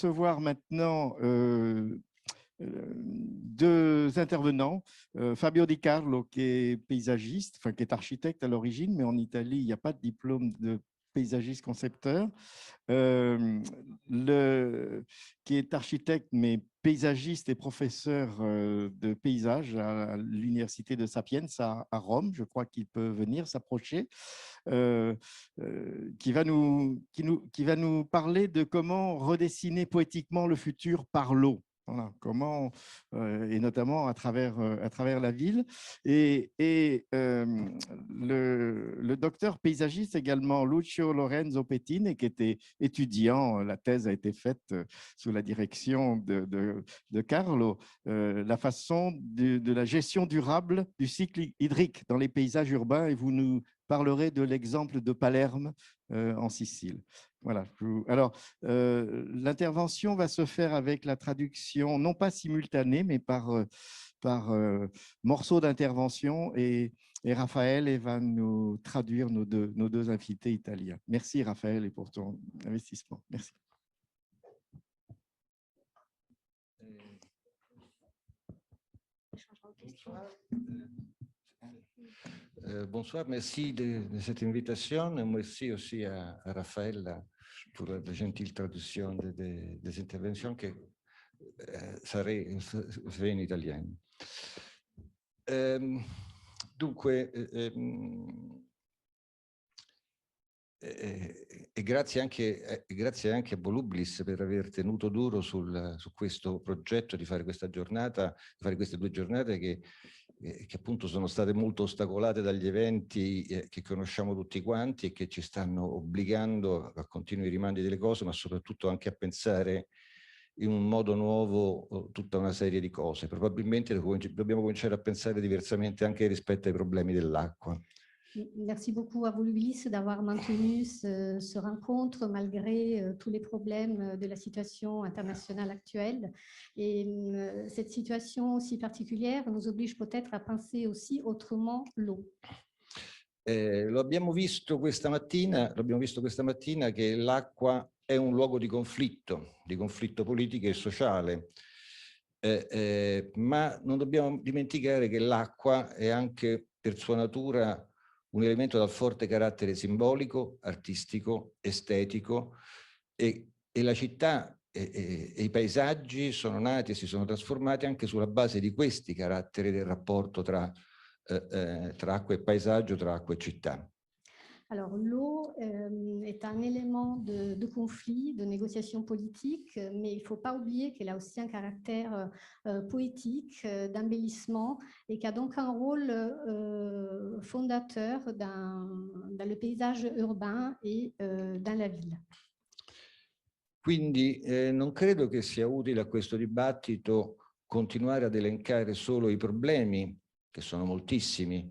recevoir maintenant deux intervenants. Fabio Di Carlo, qui est paysagiste, enfin qui est architecte à l'origine, mais en Italie, il n'y a pas de diplôme de paysagiste concepteur, qui est architecte, mais paysagiste et professeur de paysage à l'université de Sapienza à Rome. Je crois qu'il peut venir s'approcher, qui va nous parler de comment redessiner poétiquement le futur par l'eau. Voilà, comment, et notamment à travers la ville. Le docteur paysagiste également, Lucio Lorenzo Pettine, qui était étudiant, la thèse a été faite sous la direction de Carlo, la façon de la gestion durable du cycle hydrique dans les paysages urbains, et vous nous parlerez de l'exemple de Palerme en Sicile. Voilà. Alors, l'intervention va se faire avec la traduction, non pas simultanée, mais par morceaux d'intervention. Et Raphaël va nous traduire nos deux invités italiens. Merci, Raphaël, et pour ton investissement. Merci. Bonsoir, merci de cette invitation. Merci aussi à Raphaël pour la gentile traduction des interventions que sarei in italiano. Dunque, e grazie anche a Volublis per aver tenuto duro su questo progetto di fare questa giornata, di fare queste 2 giornate che appunto sono state molto ostacolate dagli eventi che conosciamo tutti quanti e che ci stanno obbligando a continui rimandi delle cose, ma soprattutto anche a pensare in un modo nuovo tutta una serie di cose. Probabilmente dobbiamo cominciare a pensare diversamente anche rispetto ai problemi dell'acqua. Merci beaucoup à Volubilis d'avoir maintenu ce rencontre malgré tous les problèmes de la situation internationale actuelle. Et cette situation si particulière nous oblige peut-être à penser aussi autrement l'eau. Lo abbiamo visto questa mattina che l'acqua è un luogo di conflitto politico e sociale, ma non dobbiamo dimenticare che l'acqua è anche per sua natura un elemento dal forte carattere simbolico, artistico, estetico, e la città e i paesaggi sono nati e si sono trasformati anche sulla base di questi caratteri del rapporto tra acqua e paesaggio, tra acqua e città. Alors, l'eau est un élément de conflit, de négociation politique, mais il ne faut pas oublier qu'elle a aussi un caractère poétique, d'embellissement, et qui a donc un rôle fondateur dans le paysage urbain et dans la ville. Quindi non credo che sia utile a questo dibattito continuare ad elencare solo i problemi, che sono moltissimi,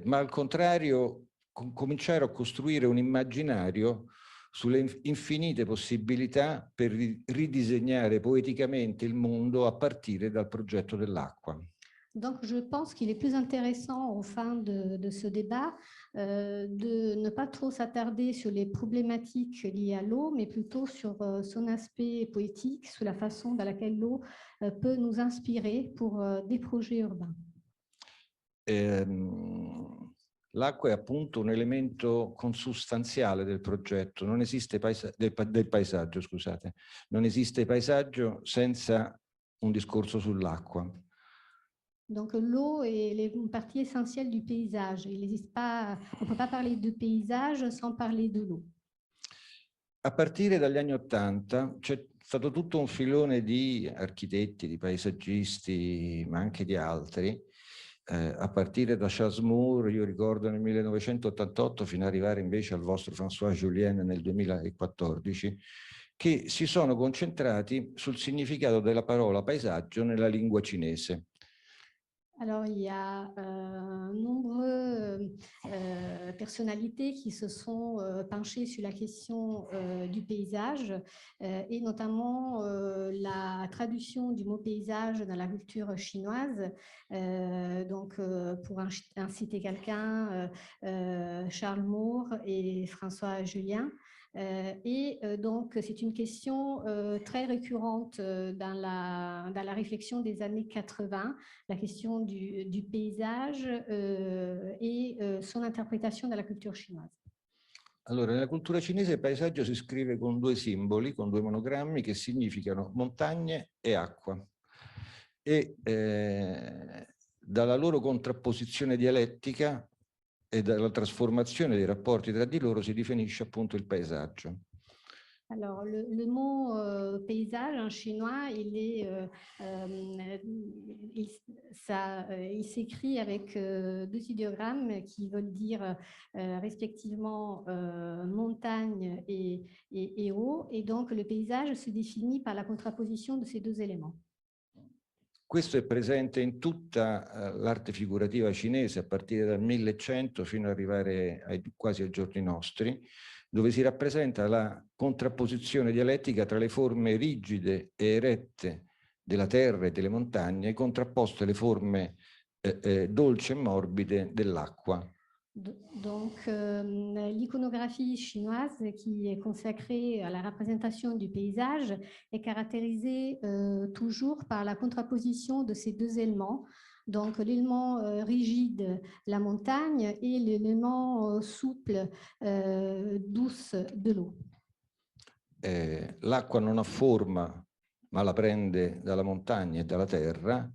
ma al contrario cominciare a costruire un immaginario sulle infinite possibilità per ridisegnare poeticamente il mondo a partire dal progetto dell'acqua. Donc, je pense qu'il est plus intéressant, au fin de ce débat, de ne pas trop s'attarder sur les problématiques liées à l'eau, mais plutôt sur son aspect poétique, sur la façon dans laquelle l'eau peut nous inspirer pour des projets urbains. L'acqua è appunto un elemento consustanziale del progetto, non esiste del paesaggio, scusate. Non esiste paesaggio senza un discorso sull'acqua. Donc l'eau est une partie essentielle du paysage. Il n'existe pas, on ne peut pas parler de paysage sans parler de l'eau. A partire dagli anni '80 c'è stato tutto un filone di architetti, di paesaggisti, ma anche di altri, a partire da Charles Moore, io ricordo nel 1988, fino ad arrivare invece al vostro François Julien nel 2014, che si sono concentrati sul significato della parola paesaggio nella lingua cinese. Alors, il y a nombreuses personnalités qui se sont penchées sur la question du paysage et notamment la traduction du mot paysage dans la culture chinoise. Donc, pour en citer quelqu'un, Charles Moore et François Julien. Donc, c'est une question très récurrente dans la réflexion des années 80, la question du paysage et son interprétation dans la culture chinoise. Allora, nella cultura cinese il paesaggio si scrive con due simboli, con due monogrammi che significano montagne e acqua. E dalla loro contrapposizione dialettica e dalla trasformazione dei rapporti tra di loro si definisce appunto il paesaggio. Alors, le mot paysage en chinois, il s'écrit avec deux idéogrammes qui veulent dire respectivement montagne et eau. Et donc, le paysage se définit par la contraposition de ces deux éléments. Questo è presente in tutta l'arte figurativa cinese, a partire dal 1100 fino ad arrivare quasi ai giorni nostri, dove si rappresenta la contrapposizione dialettica tra le forme rigide e erette della terra e delle montagne, contrapposte alle forme dolci e morbide dell'acqua. Donc, l'iconographie chinoise qui est consacrée à la représentation du paysage est caractérisée toujours par la contraposition de ces deux éléments. Donc, l'élément rigide, la montagne, et l'élément souple, douce de l'eau. L'acqua non ha forma, ma la prende dalla montagna e dalla terra,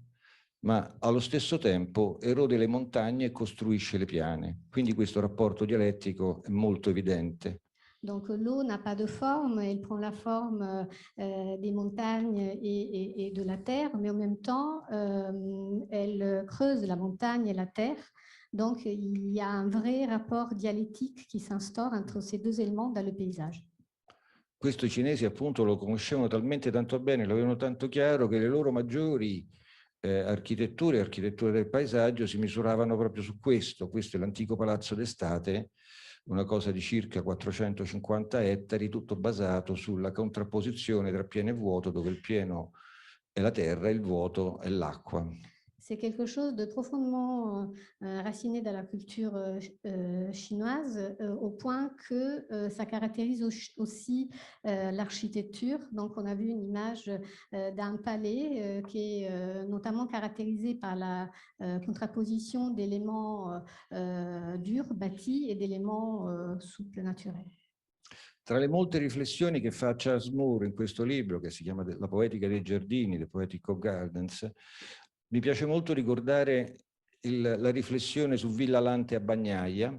ma allo stesso tempo erode le montagne e costruisce le piane. Quindi questo rapporto dialettico è molto evidente. Donc l'eau n'a pas de forme, elle prend la forme des montagnes et de la terre, mais en même temps, elle creuse la montagne et la terre. Donc il y a un vrai rapport dialectique qui s'instaure entre ces deux éléments dans le paysage. Questo i cinesi appunto lo conoscevano talmente tanto bene, lo avevano tanto chiaro, che le loro maggiori architetture del paesaggio si misuravano proprio su questo. Questo è l'antico palazzo d'estate, una cosa di circa 450 ettari, tutto basato sulla contrapposizione tra pieno e vuoto, dove il pieno è la terra e il vuoto è l'acqua. C'est quelque chose de profondément raciné dans la culture chinoise, au point que ça caractérise aussi l'architecture. Donc, on a vu une image d'un palais qui est notamment caractérisé par la contraposition d'éléments durs, bâtis, et d'éléments souples, naturels. Tra le molte riflessioni che fa Charles Moore in questo libro, che si chiama La poetica dei giardini, The Poetic of Gardens, mi piace molto ricordare la riflessione su Villa Lante a Bagnaia,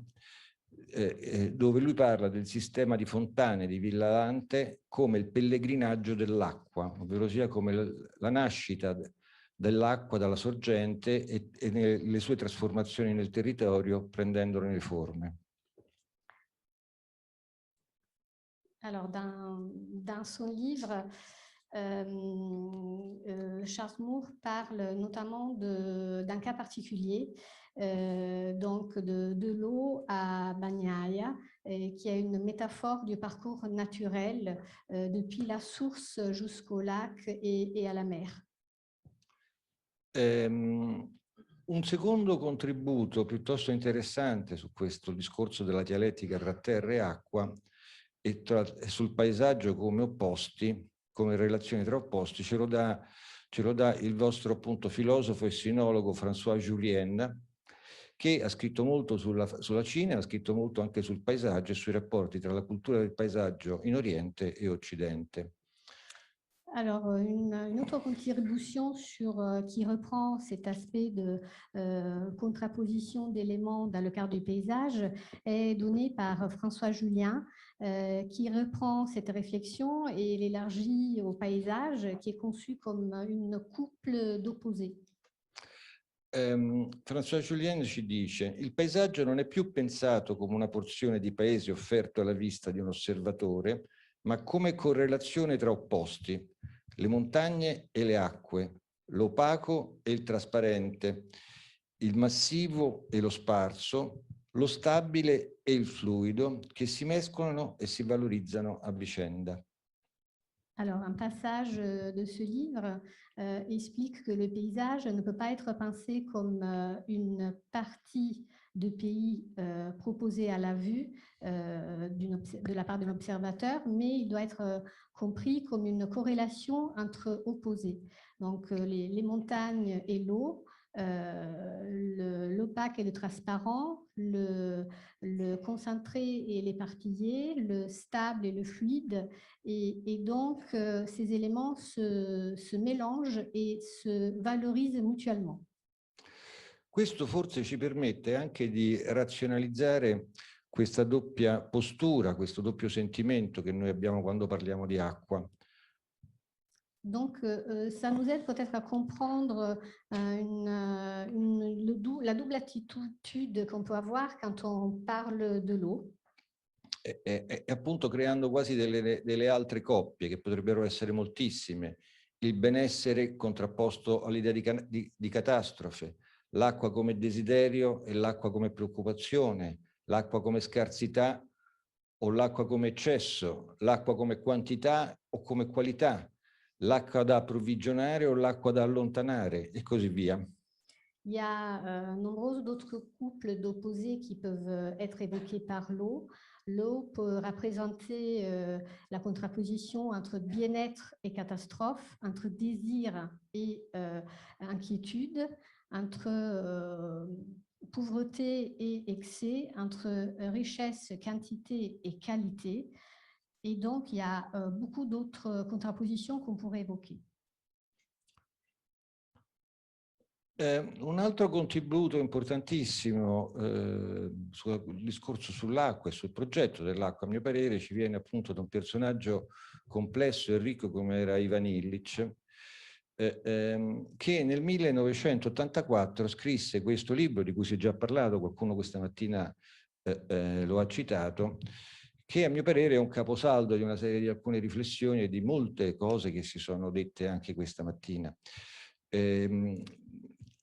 dove lui parla del sistema di fontane di Villa Lante come il pellegrinaggio dell'acqua, ovvero sia come la nascita dell'acqua dalla sorgente e le sue trasformazioni nel territorio, prendendone le forme. Alors, dans son livre, Charles Moore parle notamment d'un cas particulier, donc de l'eau à Bagnaia, qui est une métaphore du parcours naturel depuis la source jusqu'au lac et à la mer. Un secondo contributo piuttosto interessante su questo discorso della dialettica tra terra e acqua e sul paesaggio come opposti, come relazioni tra opposti, ce lo dà il vostro appunto filosofo e sinologo François Julien, che ha scritto molto sulla Cina, ha scritto molto anche sul paesaggio e sui rapporti tra la cultura del paesaggio in Oriente e Occidente. Alors, une autre contribution qui reprend cet aspect de contraposition d'éléments dans le cadre du paysage est donnée par François Julien, qui reprend cette réflexion et l'élargit au paysage, qui est conçu comme une couple d'opposés. François Julien ci dice: il paesaggio non è più pensato come una porzione di paese offerto alla vista di un osservatore, ma come correlazione tra opposti, le montagne e le acque, l'opaco e il trasparente, il massivo e lo sparso, lo stabile e il fluido, che si mescolano e si valorizzano a vicenda. Alors, un passage de ce livre explique que le paysage ne peut pas être pensé comme une partie de pays proposés à la vue de la part de l'observateur, mais il doit être compris comme une corrélation entre opposés. Donc, les montagnes et l'eau, l'opaque et le transparent, le concentré et l'éparpillé, le stable et le fluide. Et donc, ces éléments se mélangent et se valorisent mutuellement. Questo forse ci permette anche di razionalizzare questa doppia postura, questo doppio sentimento che noi abbiamo quando parliamo di acqua. Donc, ça nous aide peut-être à comprendre la double attitude qu'on peut avoir quand on parle de l'eau. E appunto creando quasi delle altre coppie che potrebbero essere moltissime. Il benessere contrapposto all'idea di catastrofe, l'acqua come desiderio e l'acqua come preoccupazione, l'acqua come scarsità o l'acqua come eccesso, l'acqua come quantità o come qualità, l'acqua da approvvigionare o l'acqua da allontanare e così via. Il y a nombreux d'autres couples d'opposés qui peuvent être évoqués par l'eau. L'eau peut représenter la contraposition entre bien-être et catastrophe, entre désir et inquiétude, entre pauvreté et excès, entre richesse, quantité et qualité. Et donc, il y a beaucoup d'autres contrapositions qu'on pourrait évoquer. Un altro contributo importantissimo sul discorso sull'acqua e sul progetto dell'acqua, a mio parere, ci viene appunto da un personaggio complesso e ricco come era Ivan Illich, che nel 1984 scrisse questo libro di cui si è già parlato, qualcuno questa mattina lo ha citato, che a mio parere è un caposaldo di una serie di alcune riflessioni e di molte cose che si sono dette anche questa mattina. È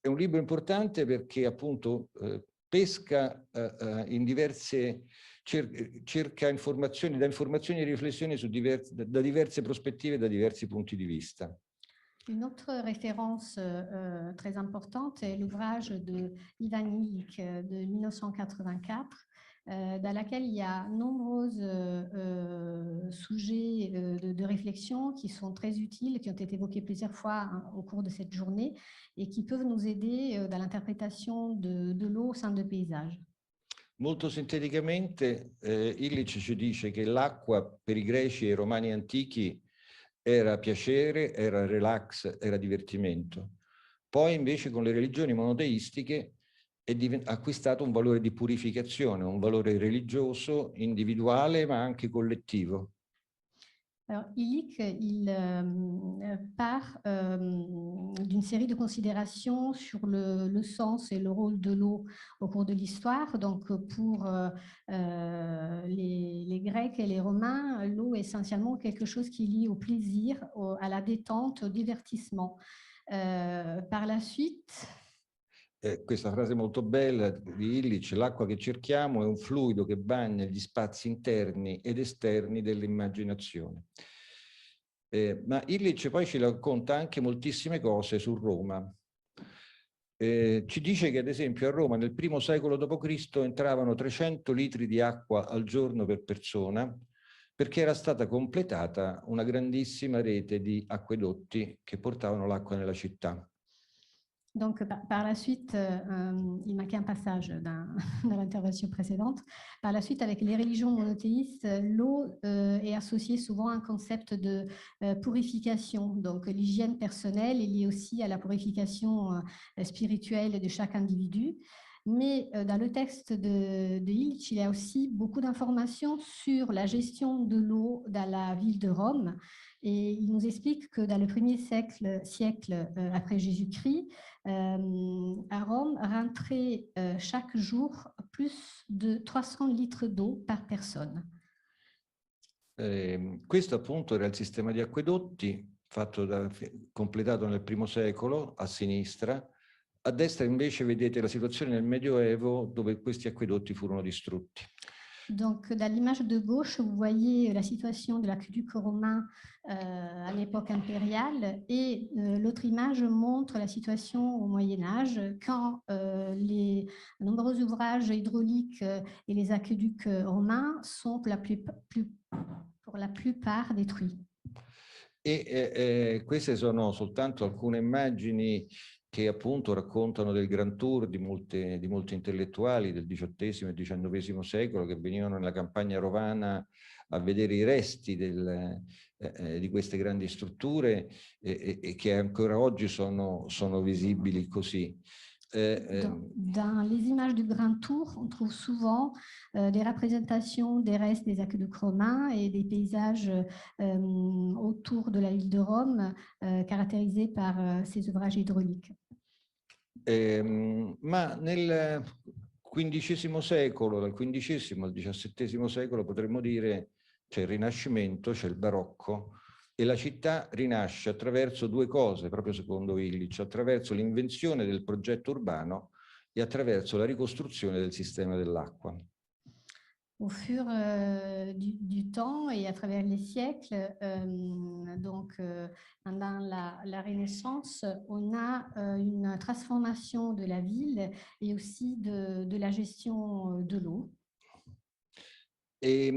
un libro importante perché appunto pesca in diverse, cerca informazioni, dà informazioni e riflessioni da diverse prospettive e da diversi punti di vista. Une autre référence très importante est l'ouvrage de Ivan Illich de 1984, dans laquelle il y a nombreux sujets de réflexion qui sont très utiles, qui ont été évoqués plusieurs fois au cours de cette journée et qui peuvent nous aider dans l'interprétation de l'eau au sein de paysages. Molto sinteticamente, Illich ci dice che l'acqua per i greci e i romani antichi era piacere, era relax, era divertimento. Poi invece con le religioni monoteistiche è acquistato un valore di purificazione, un valore religioso, individuale ma anche collettivo. Alors, Illich, il part d'une série de considérations sur le sens et le rôle de l'eau au cours de l'histoire. Donc, pour les Grecs et les Romains, l'eau est essentiellement quelque chose qui est lié au plaisir, à la détente, au divertissement. Par la suite... Questa frase molto bella di Illich: l'acqua che cerchiamo è un fluido che bagna gli spazi interni ed esterni dell'immaginazione. Ma Illich poi ci racconta anche moltissime cose su Roma. Ci dice che ad esempio a Roma nel I secolo d.C. entravano 300 litri di acqua al giorno per persona, perché era stata completata una grandissima rete di acquedotti che portavano l'acqua nella città. Donc, par la suite, il manquait un passage dans l'intervention précédente. Par la suite, avec les religions monothéistes, l'eau est associée souvent à un concept de purification. Donc, l'hygiène personnelle est liée aussi à la purification spirituelle de chaque individu. Mais dans le texte de Illich, il y a aussi beaucoup d'informations sur la gestion de l'eau dans la ville de Rome. Et il nous explique que dans le 1er siècle après Jésus-Christ, à Rome, rentrait chaque jour plus de 300 litres d'eau par personne. Questo appunto era il sistema di acquedotti completato nel I secolo, a sinistra. A destra invece vedete la situazione nel Medioevo, dove questi acquedotti furono distrutti. Donc, dans l'image de gauche, vous voyez la situation de l'aqueduc romain à l'époque impériale et l'autre image montre la situation au Moyen-Âge quand les nombreux ouvrages hydrauliques et les aqueducs romains sont pour la plupart détruits. Queste sono soltanto alcune immagini che appunto raccontano del Grand Tour di molti intellettuali del XVIII e XIX secolo che venivano nella campagna romana a vedere i resti di queste grandi strutture e che ancora oggi sono visibili così. Dans les images du Grand Tour, on trouve souvent des représentations des restes des aqueducs romains et des paysages autour de la ville de Rome, caractérisés par ces ouvrages hydrauliques. Ma nel XV secolo, dal XV al XVII secolo, potremmo dire c'è il Rinascimento, c'è il Barocco, e la città rinasce attraverso due cose, proprio secondo Illich, attraverso l'invenzione del progetto urbano e attraverso la ricostruzione del sistema dell'acqua. Au fur du temps et à travers les siècles, pendant la Renaissance, on a une transformation de la ville et aussi de la gestion de l'eau. E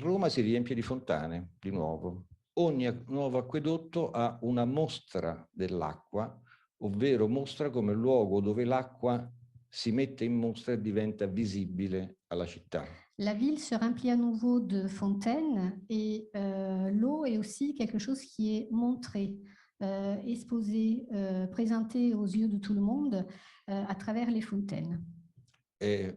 Roma si riempie di fontane, di nuovo. Ogni nuovo acquedotto ha una mostra dell'acqua, ovvero mostra come luogo dove l'acqua si mette in mostra e diventa visibile alla città. La ville se remplit à nouveau de fontaines et l'eau est aussi quelque chose qui est montré, exposé, présenté aux yeux de tout le monde à travers les fontaines.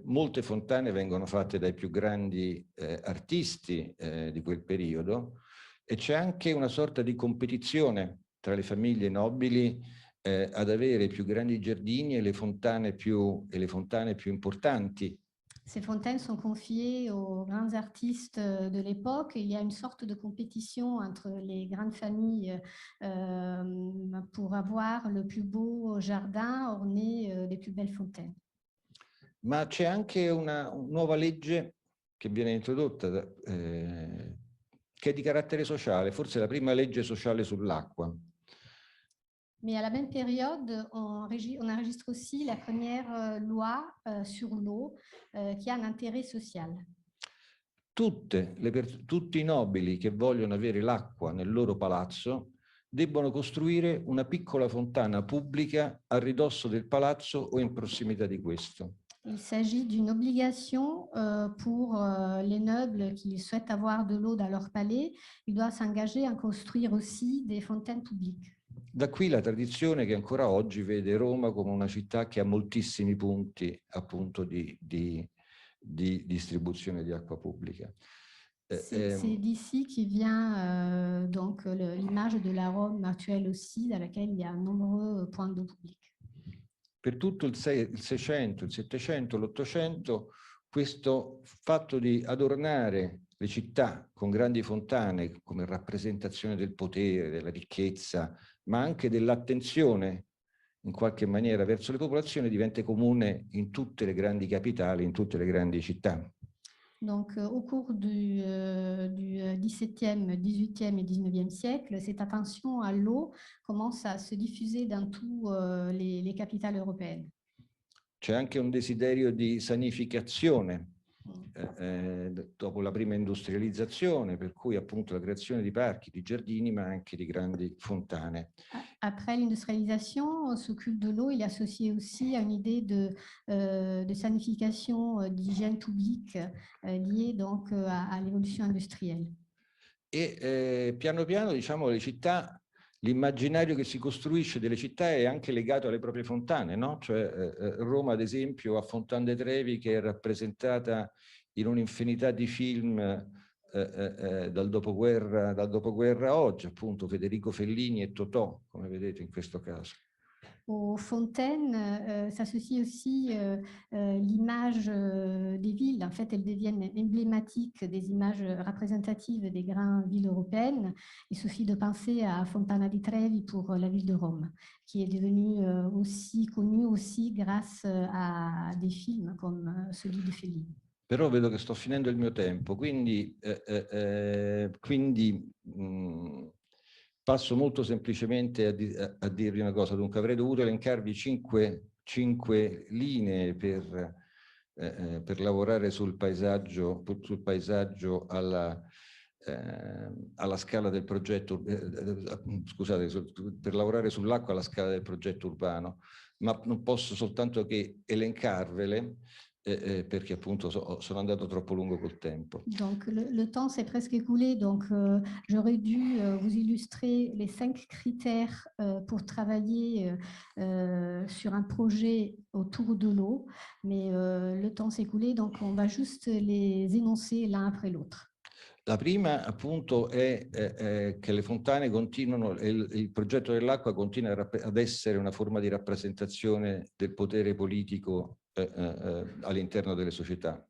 Molte fontane vengono fatte dai più grandi artisti di quel periodo e c'è anche una sorta di competizione tra le famiglie nobili ad avere i più grandi giardini e le fontane più importanti. Ces fontaines sont confiées aux grands artistes de l'époque. Il y a une sorte de compétition entre les grandes familles pour avoir le plus beau jardin orné des plus belles fontaines. Ma c'è anche una nuova legge che viene introdotta che è di carattere sociale, forse la prima legge sociale sull'acqua. Mais à la même période, on enregistre aussi la première loi sur l'eau qui a un intérêt social. Tutti i nobili che vogliono avere l'acqua nel loro palazzo debbono costruire una piccola fontana pubblica a ridosso del palazzo o in prossimità di questo. Il s'agit d'une obligation pour les nobles qui souhaitent avoir de l'eau dans leur palais. Ils doivent s'engager à construire aussi des fontaines publiques. Da qui la tradizione che ancora oggi vede Roma come una città che ha moltissimi punti appunto di distribuzione di acqua pubblica. C'est d'ici qui vient donc l'image de la Rome actuelle aussi, dans laquelle il y a nombreux points d'eau publics. Per tutto il 600, il 700, l'800, questo fatto di adornare le città con grandi fontane come rappresentazione del potere, della ricchezza, ma anche dell'attenzione in qualche maniera verso le popolazioni diventa comune in tutte le grandi capitali, in tutte le grandi città. Donc, au cours du XVIIe, XVIIIe et XIXe siècle, cette attention à l'eau commence à se diffuser dans toutes les capitales européennes. C'è anche un desiderio di sanificazione dopo la prima industrializzazione, per cui appunto la creazione di parchi, di giardini, ma anche di grandi fontane. Après l'industrialisation, ce culte de l'eau, il est associé aussi à une idée de sanification, d'hygiène publique liée donc à l'évolution industrielle. E piano piano, diciamo, le città, l'immaginario che si costruisce delle città è anche legato alle proprie fontane, no? Cioè Roma, ad esempio, ha Fontana de Trevi che è rappresentata in un'infinità di film dal dopoguerra a oggi, appunto Federico Fellini e Totò, come vedete in questo caso. Aux fontaines s'associe aussi l'image des villes. En fait, elles deviennent emblématiques des images représentatives des grandes villes européennes. Il suffit de penser à Fontana di Trevi pour la ville de Rome, qui est devenue aussi connue aussi grâce à des films comme celui de Fellini. Però vedo che sto finendo il mio tempo, quindi passo molto semplicemente a dirvi una cosa. Dunque avrei dovuto elencarvi cinque linee per lavorare sul paesaggio alla scala del progetto, scusate, per lavorare sull'acqua alla scala del progetto urbano, ma non posso soltanto che elencarvele, perché appunto sono andato troppo lungo col tempo. Donc le temps s'est presque écoulé, donc j'aurais dû vous illustrer les 5 critères pour travailler sur un projet autour de l'eau, mais le temps s'est écoulé, donc on va juste les énoncer l'un après l'autre. La prima appunto è che le fontane continuano, il progetto dell'acqua continua ad essere una forma di rappresentazione del potere politico all'interno delle società.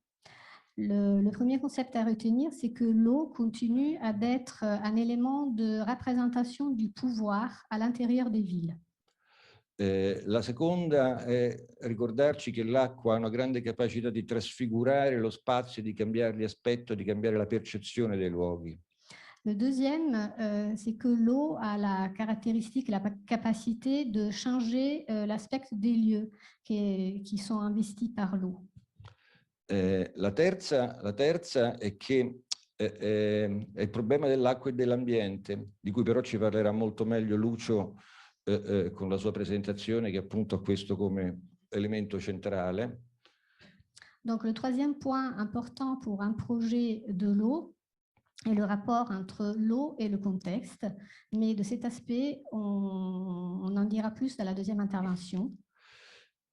Le premier concept à retenir, c'est que l'eau continue à être un élément de représentation du pouvoir à l'intérieur des villes. La seconda è ricordarci che l'acqua ha una grande capacità di trasfigurare lo spazio, di cambiare di aspetto, di cambiare la percezione dei luoghi. Le deuxième, c'est que l'eau a la caractéristique, la capacité de changer l'aspect des lieux qui sont investis par l'eau. La terza è che è il problema dell'acqua e dell'ambiente, di cui però ci parlerà molto meglio Lucio con la sua presentazione, che appunto ha questo come elemento centrale. Donc le troisième point important pour un projet de l'eau est le rapport entre l'eau et le contexte, mais de cet aspect, on en dira plus dans la deuxième intervention.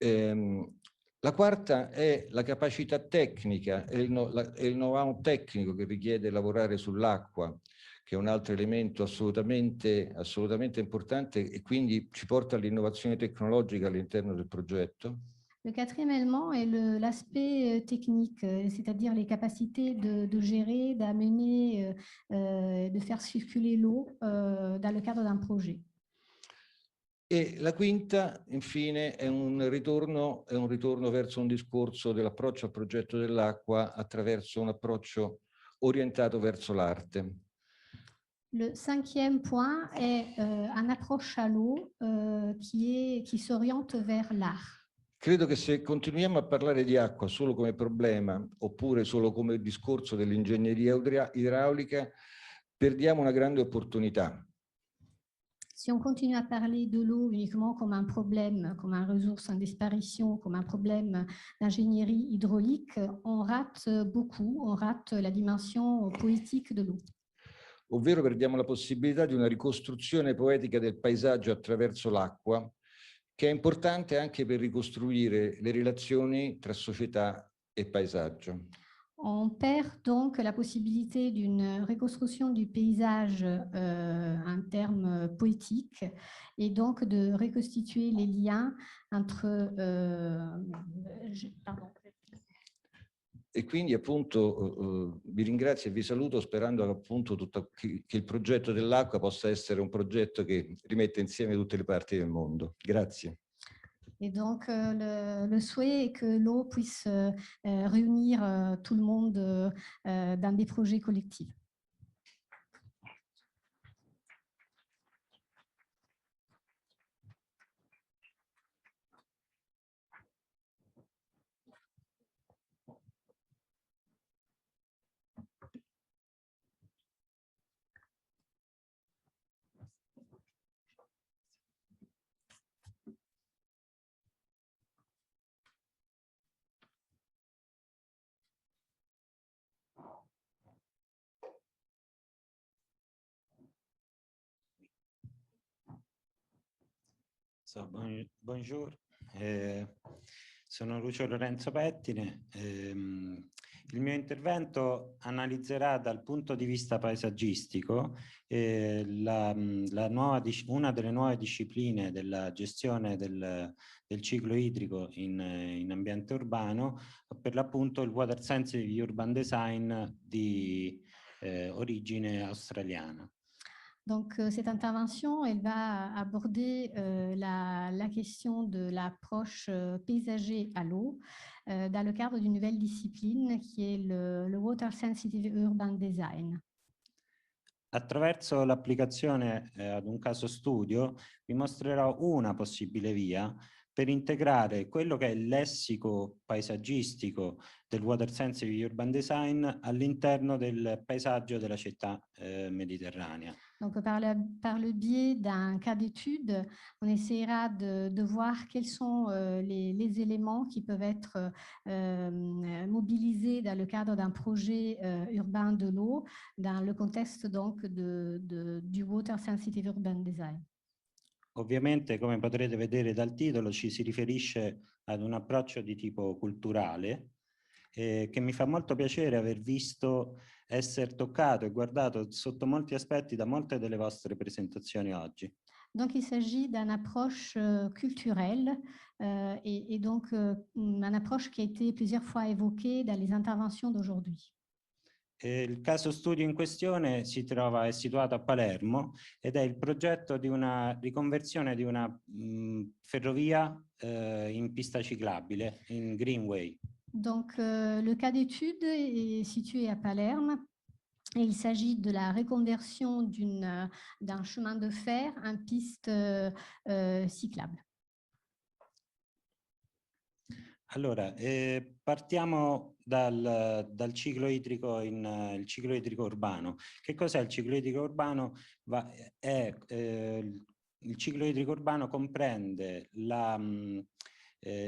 La quarta è la capacità tecnica e il know-how tecnico che richiede lavorare sull'acqua, che è un altro elemento assolutamente importante e quindi ci porta all'innovazione tecnologica all'interno del progetto. Le quatrième élément est l'aspect technique, c'est-à-dire les capacités de gérer, d'amener, de faire circuler l'eau dans le cadre d'un projet. E la quinta, infine, è un ritorno verso un discorso dell'approccio al progetto dell'acqua attraverso un approccio orientato verso l'arte. Le cinquième point est un approche à l'eau qui s'oriente vers l'art. Credo che se continuiamo a parlare di acqua solo come problema oppure solo come discorso dell'ingegneria idraulica, perdiamo una grande opportunità. Si on continue à parler de l'eau uniquement comme un problème, comme une ressource en disparition, comme un problème d'ingénierie hydraulique, on rate beaucoup, on rate la dimension poétique de l'eau. Ovvero perdiamo la possibilità di una ricostruzione poetica del paesaggio attraverso l'acqua, che è importante anche per ricostruire le relazioni tra società e paesaggio. On perd donc la possibilité d'une reconstruction du paysage en termes poétiques et donc de reconstituer les liens entre... E quindi appunto vi ringrazio e vi saluto sperando che appunto che il progetto dell'acqua possa essere un progetto che rimette insieme tutte le parti del mondo. Grazie. Et donc, le souhait est que l'eau puisse réunir tout le monde dans des projets collectifs. Buongiorno, sono Lucio Lorenzo Pettine. Il mio intervento analizzerà dal punto di vista paesaggistico una delle nuove discipline della gestione del ciclo idrico in ambiente urbano, per l'appunto il Water Sensitive Urban Design di origine australiana. Donc, cette intervention, elle va aborder la question de l'approche paysager à l'eau dans le cadre d'une nouvelle discipline qui est le Water Sensitive Urban Design. Attraverso l'applicazione ad un caso studio vi mostrerò una possibile via per integrare quello che è il lessico paesaggistico del Water Sensitive Urban Design all'interno del paesaggio della città mediterranea. Donc, par le biais d'un cas d'étude, on essaiera de voir quels sont les éléments qui peuvent être mobilisés dans le cadre d'un projet urbain de l'eau, dans le contexte donc du Water Sensitive Urban Design. Ovviamente, come potrete vedere dal titolo, ci si riferisce ad un approccio di tipo culturale che mi fa molto piacere aver visto essere toccato e guardato sotto molti aspetti da molte delle vostre presentazioni oggi. Donc, il s'agit d'une approche culturelle et donc une approche qui a été plusieurs fois évoquée dans les interventions d'aujourd'hui. Il caso studio in questione è situato a Palermo ed è il progetto di una riconversione di una ferrovia in pista ciclabile, in Greenway. Donc, le cas d'étude est situé à Palerme et il s'agit de la reconversion d'un chemin de fer en piste cyclable. Allora, partiamo dal ciclo idrico il ciclo idrico urbano. Che cos'è il ciclo idrico urbano? Il ciclo idrico urbano comprende la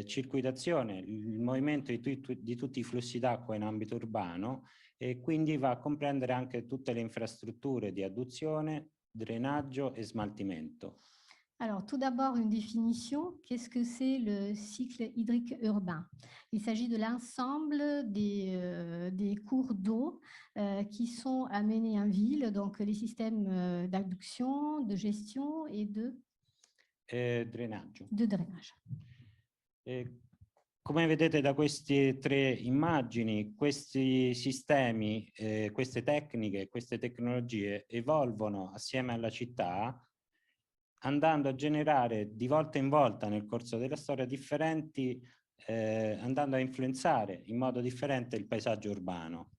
circuitazione, il movimento di tutti i flussi d'acqua in ambito urbano e quindi va a comprendere anche tutte le infrastrutture di adduzione, drenaggio et smaltimento. Alors, tout d'abord, une définition. Qu'est-ce que c'est le cycle hydrique urbain? Il s'agit de l'ensemble des cours d'eau qui sont amenés en ville, donc les systèmes d'adduction, de gestion et de Drenaggio. De drainage. Come vedete da queste tre immagini, questi sistemi, queste tecniche, queste tecnologie evolvono assieme alla città, andando a generare di volta in volta nel corso della storia differenti, andando a influenzare in modo differente il paesaggio urbano.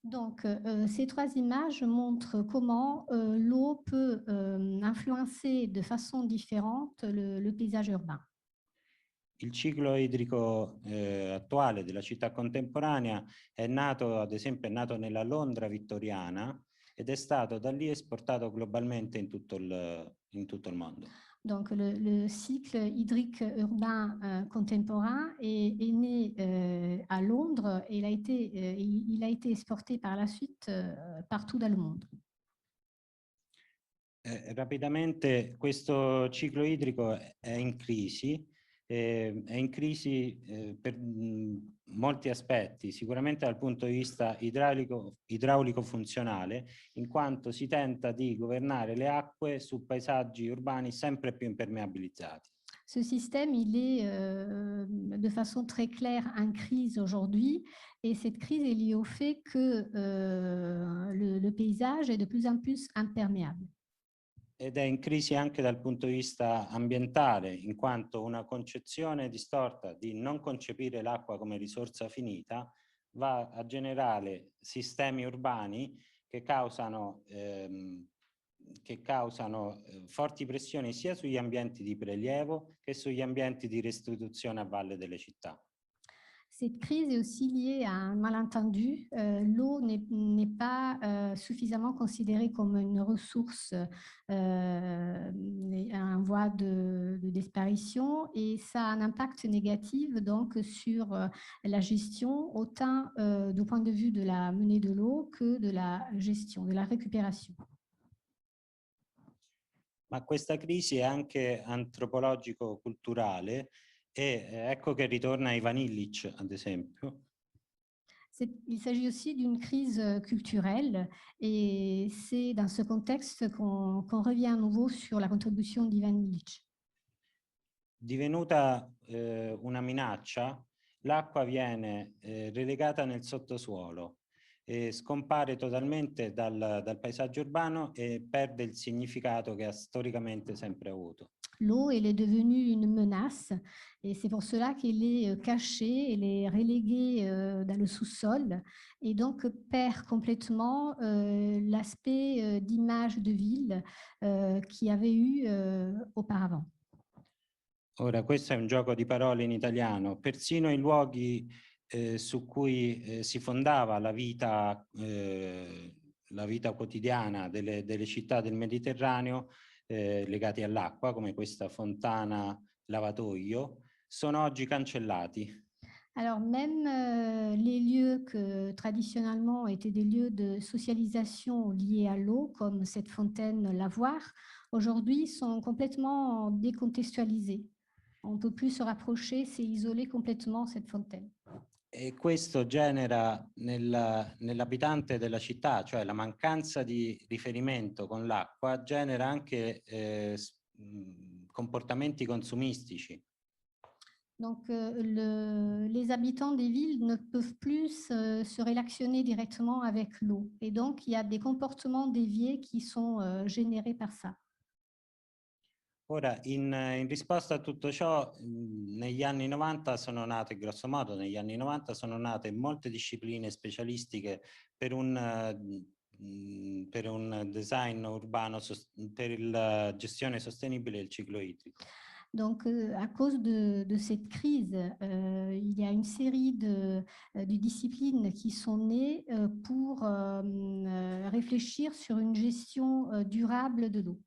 Donc, ces trois images montrent comment l'eau peut influencer de façon différente le paysage urbain. Il ciclo idrico attuale della città contemporanea è nato, ad esempio, è nato nella Londra vittoriana ed è stato da lì esportato globalmente in tutto il mondo. Donc, le cycle hydrique urbain contemporain est né à Londres et il a été exporté par la suite partout dans le monde. Rapidamente, questo ciclo idrico è in crisi per molti aspetti, sicuramente dal punto di vista idraulico funzionale, in quanto si tenta di governare le acque su paesaggi urbani sempre più impermeabilizzati. Ce système, il est de façon très claire en crise aujourd'hui et cette crise est liée au fait que le paysage est de plus en plus imperméable. Ed è in crisi anche dal punto di vista ambientale, in quanto una concezione distorta di non concepire l'acqua come risorsa finita va a generare sistemi urbani che causano forti pressioni sia sugli ambienti di prelievo che sugli ambienti di restituzione a valle delle città. Cette crise est aussi liée à un malentendu. L'eau n'est pas suffisamment considérée comme une ressource en voie de disparition et ça a un impact négatif donc sur la gestion, autant du point de vue de la menée de l'eau que de la gestion, de la récupération. Ma questa crisi è anche antropologico-culturale e ecco che ritorna Ivan Illich, ad esempio. Il s'agit aussi d'une crise culturelle et c'est dans ce contexte qu'on revient à nouveau sur la contribution d'Ivan Illich. Divenuta una minaccia, l'acqua viene relegata nel sottosuolo scompare totalmente dal paesaggio urbano e perde il significato che ha storicamente sempre avuto. L'eau, elle est devenue une menace et c'est pour cela qu'elle est cachée, elle est reléguée dans le sous-sol et donc perd complètement l'aspect d'image de ville qu'il y avait eu auparavant. Ora, questo è un gioco di parole in italiano. Persino i luoghi su cui si fondava la vita quotidiana delle città del Mediterraneo legati all'acqua, come questa fontana lavatoio, sono oggi cancellati. Alors même les lieux que traditionnellement étaient des lieux de socialisation liés à l'eau, comme cette fontaine lavoir, aujourd'hui sont complètement décontextualisés. On ne peut plus se rapprocher, c'est isolé complètement cette fontaine. E questo genera nell'abitante della città, cioè la mancanza di riferimento con l'acqua, genera anche comportamenti consumistici. Donc les habitants des villes ne peuvent plus se relationner directement avec l'eau. Et donc il y a des comportements déviés qui sont générés par ça. Ora, in risposta a tutto ciò, negli anni 90 sono nate, grosso modo, negli anni 90 sono nate molte discipline specialistiche per un design urbano, per la gestione sostenibile del ciclo idrico. Donc, à cause de cette crise, il y a une série de disciplines qui sont nées pour réfléchir sur une gestion durable de l'eau.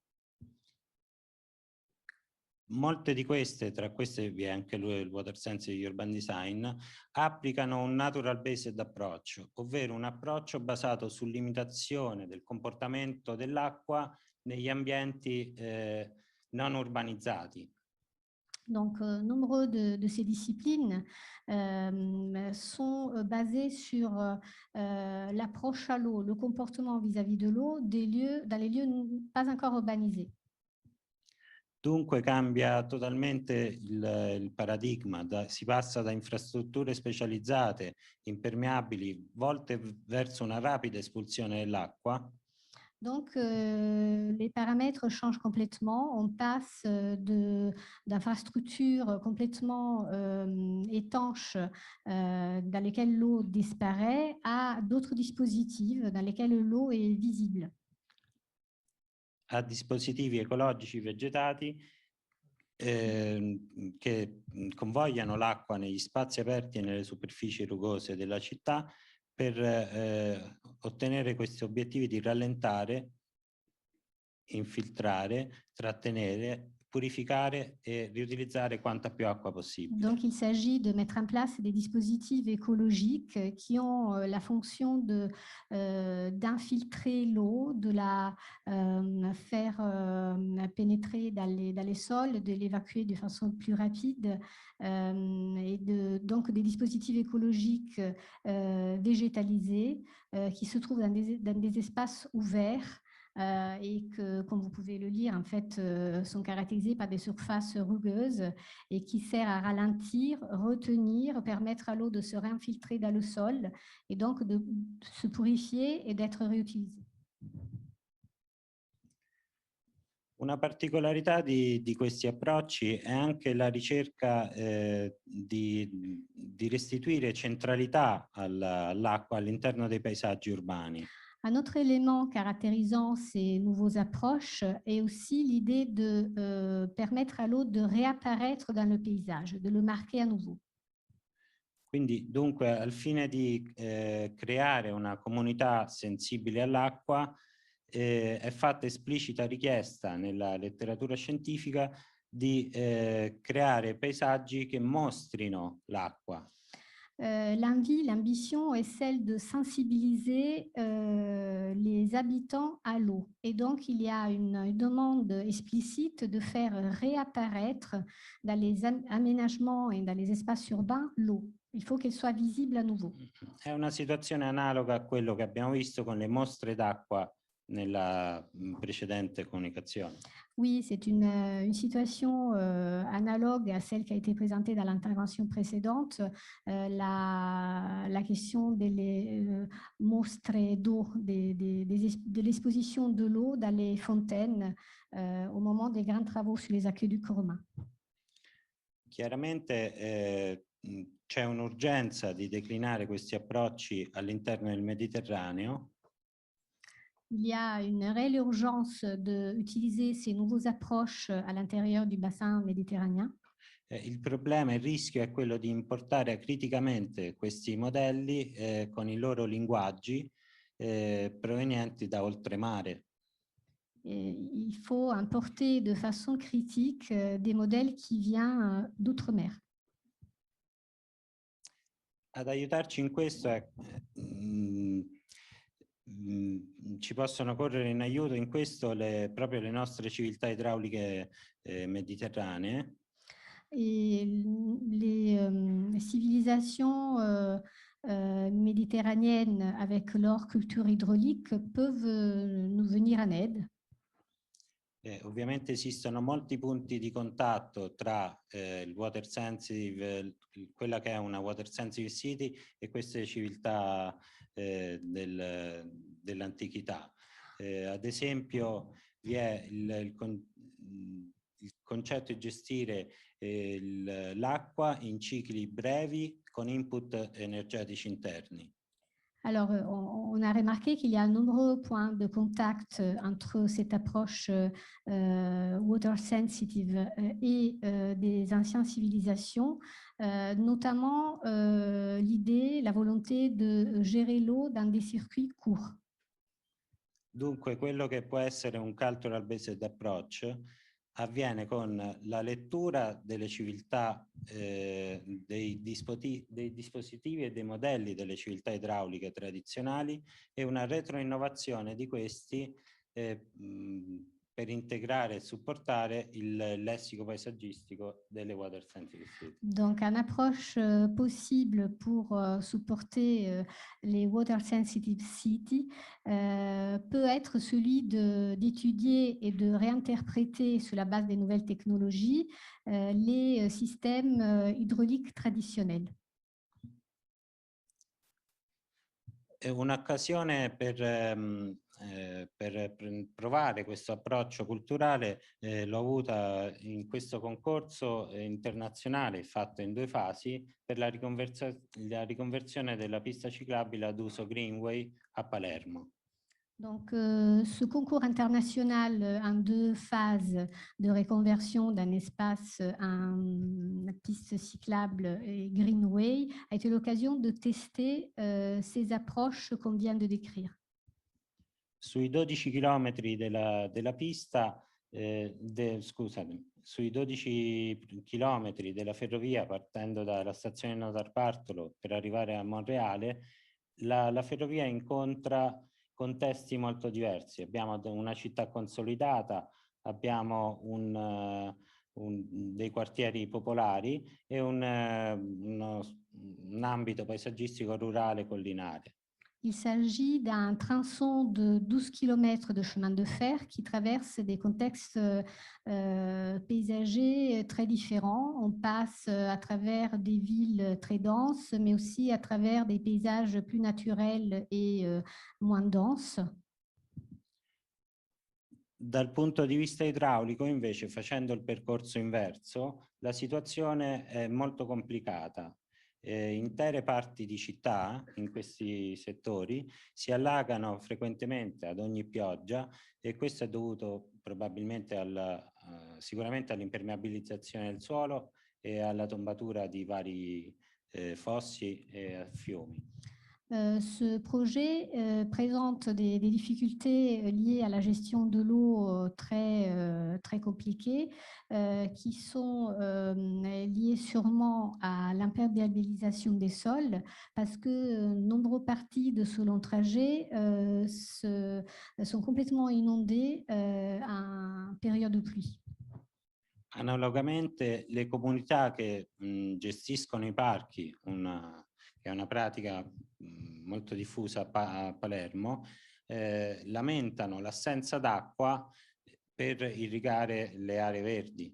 Molte di queste, tra queste vi è anche il Water Sense e Urban Design, applicano un natural-based approach, ovvero un approccio basato sull'imitazione del comportamento dell'acqua negli ambienti non urbanizzati. Donc, nombreux de ces disciplines sont basées sur l'approche à l'eau, le comportement vis-à-vis de l'eau dans les lieux pas encore urbanisés. Dunque cambia totalmente il paradigma, si passa da infrastrutture specializzate, impermeabili, volte verso una rapida espulsione dell'acqua. Donc, les paramètres changent complètement. On passe d'infrastructures complètement étanches dans lesquelles l'eau disparaît à d'autres dispositifs dans lesquels l'eau est visible. A dispositivi ecologici vegetati che convogliano l'acqua negli spazi aperti e nelle superfici rugose della città per ottenere questi obiettivi di rallentare, infiltrare, trattenere, purificare et riutilizzare quanta più acqua possibile. Donc, il s'agit de mettre en place des dispositifs écologiques qui ont la fonction d'infiltrer l'eau, de la faire pénétrer dans les sols, de l'évacuer de façon plus rapide, et donc des dispositifs écologiques végétalisés qui se trouvent dans des espaces ouverts. Et que, comme vous pouvez le lire, en fait, sont caractérisés par des surfaces rugueuses et qui servent à ralentir, retenir, permettre à l'eau de se réinfiltrer dans le sol et donc de se purifier et d'être réutilisée. Una particolarità di questi approcci è anche la ricerca di restituire centralità all'acqua all'interno dei paesaggi urbani. Un autre élément caractérisant ces nouveaux approches est aussi l'idée de permettre à l'eau de réapparaître dans le paysage, de le marquer à nouveau. Quindi, dunque, al fine di creare una comunità sensibile all'acqua, è fatta esplicita richiesta nella letteratura scientifica di creare paesaggi che mostrino l'acqua. L'ambition est celle de sensibiliser les habitants à l'eau. Et donc, il y a une demande explicite de faire réapparaître dans les aménagements et dans les espaces urbains l'eau. Il faut qu'elle soit visible à nouveau. È una situazione analoga a quello che abbiamo visto con le mostre d'acqua nella precedente comunicazione. Oui, c'est une situation analogue à celle qui a été présentée dans l'intervention précédente. La question delle mostre d'eau, de l'esposition de l'eau dans les fontaines au moment des grands travaux sur les aqueducs romains. Chiaramente c'è un'urgenza di declinare questi approcci all'interno del Mediterraneo. Il y a une réelle urgence d'utiliser ces nouveaux approches à l'intérieur du bassin méditerranéen. Il problema, il rischio è quello di importare criticamente questi modelli con i loro linguaggi provenienti da oltremare. Il faut importer de façon critique des modèles qui viennent d'outre-mer. Ad aiutarci in questo ci possono correre in aiuto in questo proprio le nostre civiltà idrauliche mediterranee. Et les civilisations méditerranéennes avec leur culture hydraulique peuvent nous venir en aide. Ovviamente esistono molti punti di contatto tra il water sensitive, quella che è una water sensitive city e queste civiltà dell'antichità. Ad esempio vi è il concetto di gestire l'acqua in cicli brevi con input energetici interni. Alors, on a remarqué qu'il y a nombreux points de contact entre cette approche water sensitive et des anciennes civilisations, notamment l'idée, la volonté de gérer l'eau dans des circuits courts. Dunque, quello che può essere un cultural based approach avviene con la lettura delle civiltà, dei dispositivi e dei modelli delle civiltà idrauliche tradizionali e una retroinnovazione di questi per integrare e supportare il lessico paesaggistico delle water sensitive city. Donc, une approche possible pour supporter les water sensitive cities peut être celui d'étudier et de réinterpréter sur la base des nouvelles technologies les systèmes hydrauliques traditionnels. È un'occasione per provare questo approccio culturale, l'ho avuta in questo concorso internazionale fatto in 2 fasi per la riconversione della pista ciclabile ad uso Greenway a Palermo. Donc, ce concours international en 2 phases de reconversion d'un espace à une piste cyclable et Greenway a été l'occasion de tester ces approches qu'on vient de décrire. Sui 12 chilometri della pista, scusate, sui 12 chilometri della ferrovia partendo dalla stazione Notarbartolo per arrivare a Monreale, la ferrovia incontra contesti molto diversi. Abbiamo una città consolidata, abbiamo dei quartieri popolari e un ambito paesaggistico rurale collinare. Il s'agit d'un tronçon de 12 km de chemin de fer qui traverse des contextes paysagers très différents. On passe à travers des villes très denses, mais aussi à travers des paysages plus naturels et moins denses. Dal punto di vista idraulico, invece, facendo il percorso inverso, la situazione è molto complicata. Intere parti di città in questi settori si allagano frequentemente ad ogni pioggia e questo è dovuto probabilmente sicuramente all'impermeabilizzazione del suolo e alla tombatura di vari fossi e fiumi. Ce projet présente des difficultés liées à la gestion de l'eau très compliquées qui sont liées sûrement à l'imperméabilisation des sols parce que nombreuses parties de ce long trajet sont complètement inondées en période de pluie. Analogamente, le comunità che gestiscono i parchi, che è una pratica molto diffusa a Palermo, lamentano l'assenza d'acqua per irrigare le aree verdi.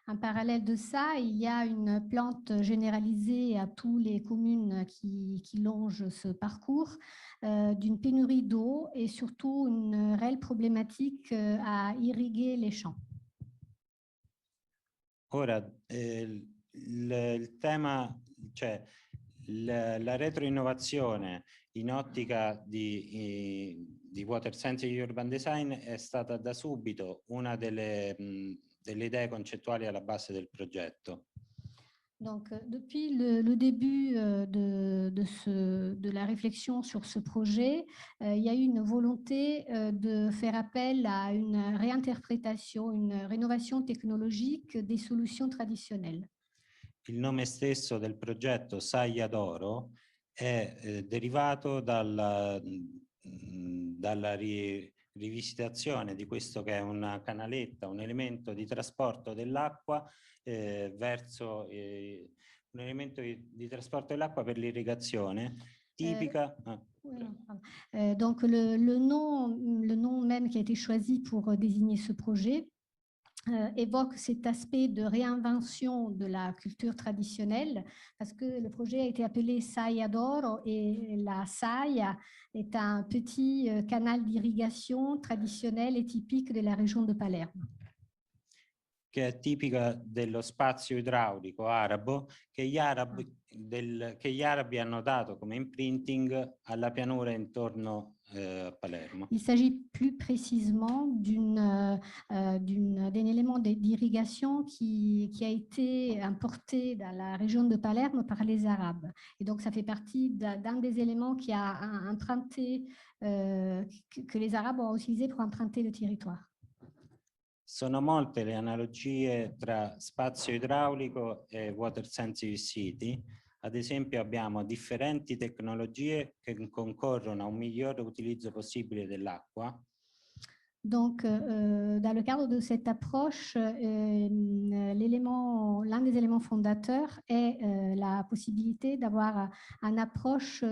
En parallèle de ça, il y a une plante généralisée à toutes les communes qui longent ce parcours, d'une pénurie d'eau et surtout une réelle problématique à irriguer les champs. Ora, il tema, cioè la retroinnovazione in ottica di Water Sensitive Urban Design è stata da subito una delle idee concettuali alla base del progetto. Donc, depuis le début de la réflexion sur ce projet, il y a eu une volonté de faire appel à une réinterprétation, une rénovation technologique des solutions traditionnelles. Il nome stesso del progetto Saia d'Oro è derivato dalla rivisitazione di questo che è una canaletta, un elemento di trasporto dell'acqua verso un elemento di trasporto dell'acqua per l'irrigazione tipica. Donc le nom même qui a été choisi pour désigner ce projet évoque cet aspect de réinvention de la culture traditionnelle, parce que le projet a été appelé Saia d'Oro et la saia est un petit canal d'irrigation traditionnel et typique de la région de Palerme. Che è tipica dello spazio idraulico arabo che gli arabi hanno dato come imprinting alla pianura intorno a Palermo. Il s'agit plus précisément d'un élément d'irrigation qui a été importé dans la région de Palerme par les Arabes. Et donc, ça fait partie d'un des éléments qui a emprunté, que les Arabes ont utilisé pour emprunter le territoire. Sono molte le analogie tra spazio idraulico e water sensitive city. Ad esempio abbiamo differenti tecnologie che concorrono a un migliore utilizzo possibile dell'acqua. Donc, dans le cadre de cette approche, l'un des éléments fondateurs est la possibilité d'avoir une approche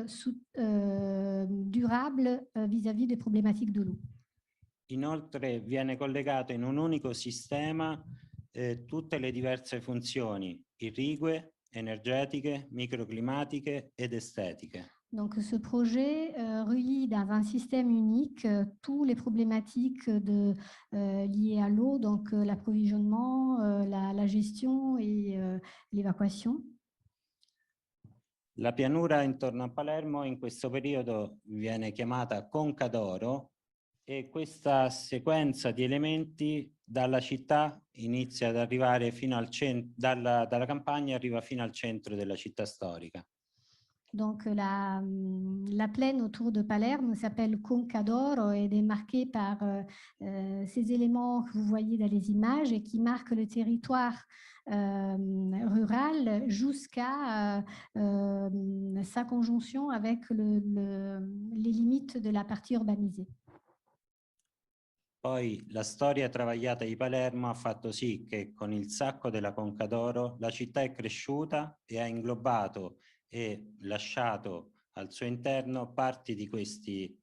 durable vis-à-vis des problématiques de l'eau. Inoltre viene collegato in un unico sistema tutte le diverse funzioni irrigue, energetiche, microclimatiche ed estetiche. Donc ce projet relie dans un système unique toutes les problématiques liées à l'eau, donc l'approvisionnement, la gestion et l'évacuation. La pianura intorno a Palermo in questo periodo viene chiamata Conca d'Oro e questa sequenza di elementi dalla città inizia ad arrivare fino al centro, dalla campagna arriva fino al centro della città storica. Donc la plaine autour de Palerme s'appelle Conca d'Oro et est marquée par ces éléments que vous voyez dans les images et qui marquent le territoire rural jusqu'à sa conjonction avec les limites de la partie urbanisée. Poi la storia travagliata di Palermo ha fatto sì che con il sacco della Conca d'Oro la città è cresciuta e ha inglobato e lasciato al suo interno parti di questi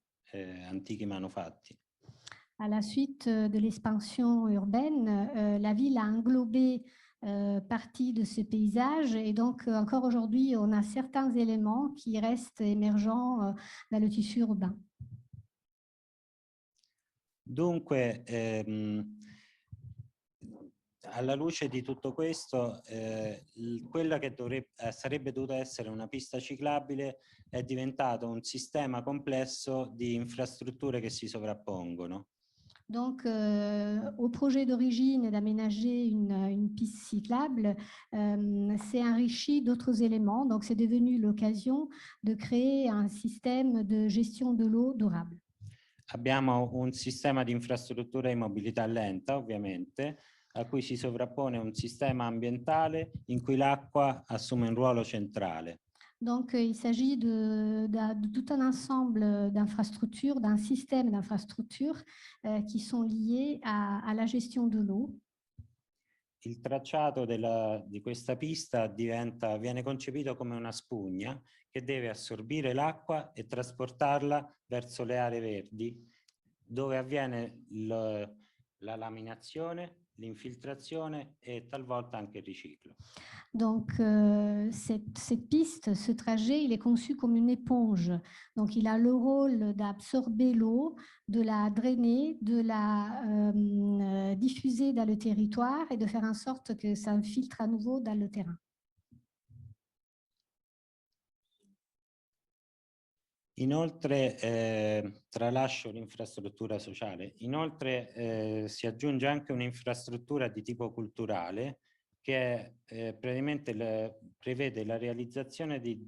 antichi manufatti. À la suite de l'expansion urbaine, la ville a englobé partie de ce paysage et donc encore aujourd'hui on a certains éléments qui restent émergents dans le tissu urbain. Dunque, alla luce di tutto questo, quella che sarebbe dovuta essere una pista ciclabile è diventato un sistema complesso di infrastrutture che si sovrappongono. Donc, au projet d'origine d'aménager une piste cyclable, c'est enrichi d'autres éléments. Donc, c'est devenu l'occasion de créer un système de gestion de l'eau durable. Abbiamo un sistema di infrastruttura di mobilità lenta, ovviamente, a cui si sovrappone un sistema ambientale in cui l'acqua assume un ruolo centrale. Donc, il s'agit de tout un ensemble d'infrastructures, d'un système d'infrastructures qui sont liées à la gestion de l'eau. Il tracciato di questa pista viene concepito come una spugna che deve assorbire l'acqua e trasportarla verso le aree verdi, dove avviene la laminazione, l'infiltrazione e talvolta anche il riciclo. Donc, cette piste, ce trajet, il est conçu comme une éponge. Donc, il a le rôle d'absorber l'eau, de la drainer, de la diffuser dans le territoire et de faire en sorte que ça infiltre à nouveau dans le terrain. Inoltre, tralascio l'infrastruttura sociale, inoltre si aggiunge anche un'infrastruttura di tipo culturale che praticamente prevede la realizzazione di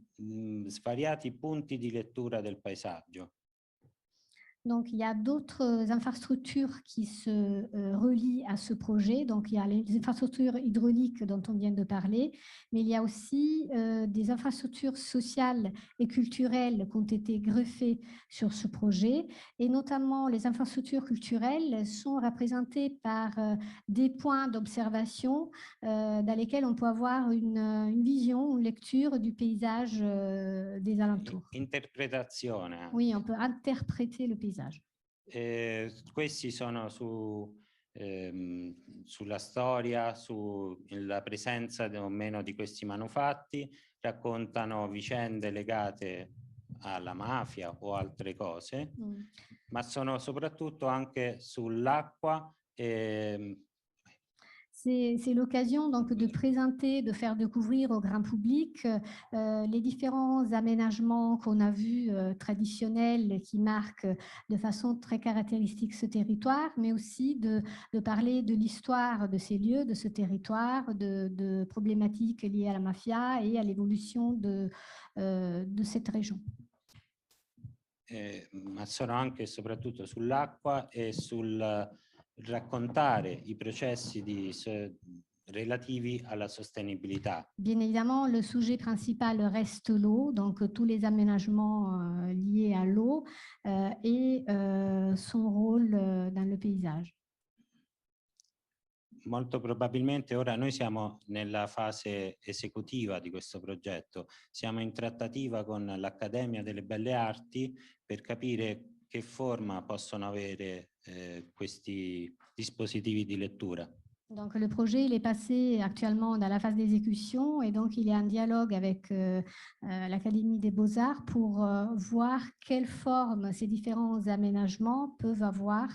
svariati punti di lettura del paesaggio. Donc, il y a d'autres infrastructures qui se relient à ce projet. Donc, il y a les infrastructures hydrauliques dont on vient de parler, mais il y a aussi des infrastructures sociales et culturelles qui ont été greffées sur ce projet. Et notamment, les infrastructures culturelles sont représentées par des points d'observation dans lesquels on peut avoir une vision, une lecture du paysage des alentours. Interpretazione. Oui, on peut interpréter le paysage. Questi sono sulla storia, sulla presenza o meno di questi manufatti, raccontano vicende legate alla mafia o altre cose, ma sono soprattutto anche sull'acqua. C'est l'occasion donc de présenter, de faire découvrir au grand public les différents aménagements qu'on a vus traditionnels qui marquent de façon très caractéristique ce territoire, mais aussi de parler de l'histoire de ces lieux, de ce territoire, de problématiques liées à la mafia et à l'évolution de cette région. Ma sono anche e soprattutto sull'acqua e sul raccontare i processi relativi alla sostenibilità. Bien évidemment, le sujet principal reste l'eau, donc tous les aménagements liés à l'eau et son rôle dans le paysage. Molto probabilmente ora noi siamo nella fase esecutiva di questo progetto, siamo in trattativa con l'Accademia delle Belle Arti per capire che forma possono avere questi dispositivi di lettura. Donc le projet il est passé actuellement dans la phase d'exécution et donc il est en dialogue avec l'Académie des Beaux-Arts pour voir quelle forme ces différents aménagements peuvent avoir,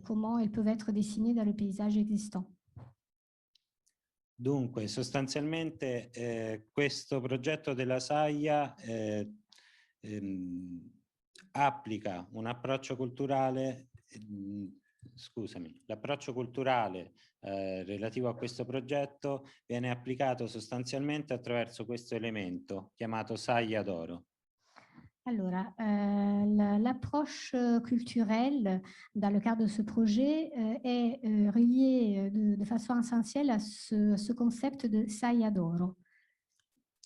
comment ils peuvent être dessinés dans le paysage existant. Dunque, sostanzialmente questo progetto della SAIA applica un approccio culturale, l'approccio culturale relativo a questo progetto viene applicato sostanzialmente attraverso questo elemento chiamato Saia d'oro. Allora, l'approche culturelle dans le cadre de ce projet est reliée de façon essentielle à ce concept de saia d'oro.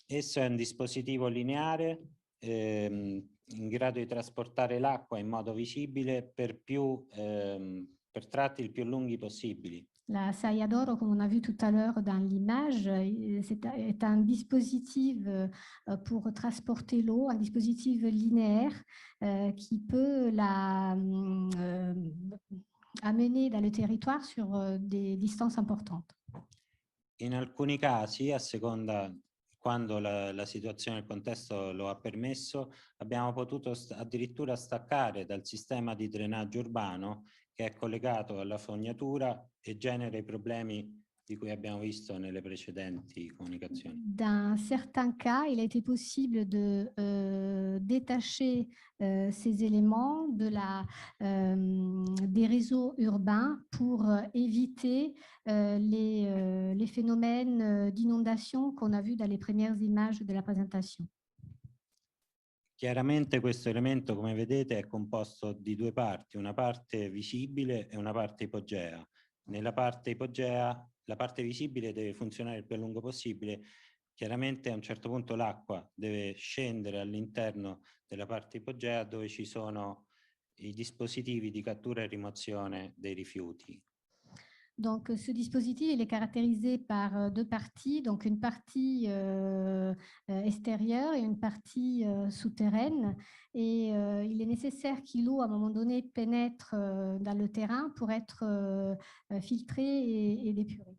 Esso è un dispositivo lineare in grado di trasportare l'acqua in modo visibile per tratti il più lunghi possibili. La saia d'oro, comme on a vu tout à l'heure dans l'image, est un dispositif pour transporter l'eau, un dispositif linéaire qui peut amener dans le territoire sur des distances importantes. In alcuni casi, a seconda quando la situazione e il contesto lo ha permesso, abbiamo potuto addirittura staccare dal sistema di drenaggio urbano che è collegato alla fognatura e genera i problemi di cui abbiamo visto nelle precedenti comunicazioni. Dans certains cas, il a été possible de détacher ces éléments des réseaux urbains pour éviter les phénomènes d'inondation qu'on a vus dans les premières images de la présentation. Chiaramente questo elemento, come vedete, è composto di due parti, una parte visibile e una parte ipogea. Nella parte ipogea, la parte visibile deve funzionare il più a lungo possibile. Chiaramente a un certo punto l'acqua deve scendere all'interno della parte ipogea dove ci sono i dispositivi di cattura e rimozione dei rifiuti. Donc, ce dispositif, il est caractérisé par deux parties. Donc, une partie extérieure et une partie souterraine. Et il est nécessaire que l'eau, à un moment donné, pénètre dans le terrain pour être filtrée et dépurée.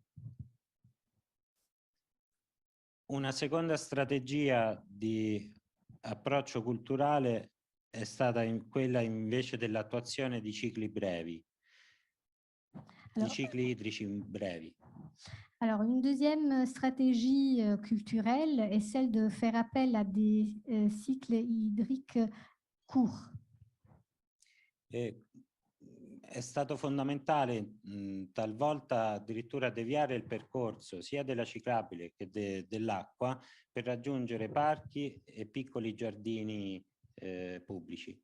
Una seconda strategia di approccio culturale è stata quella invece dell'attuazione di cicli brevi, di cicli idrici brevi. Alors, une deuxième stratégie culturelle est celle de faire appel à des cycles hydriques courts. È stato fondamentale talvolta addirittura deviare il percorso sia della ciclabile che dell'acqua per raggiungere parchi e piccoli giardini pubblici.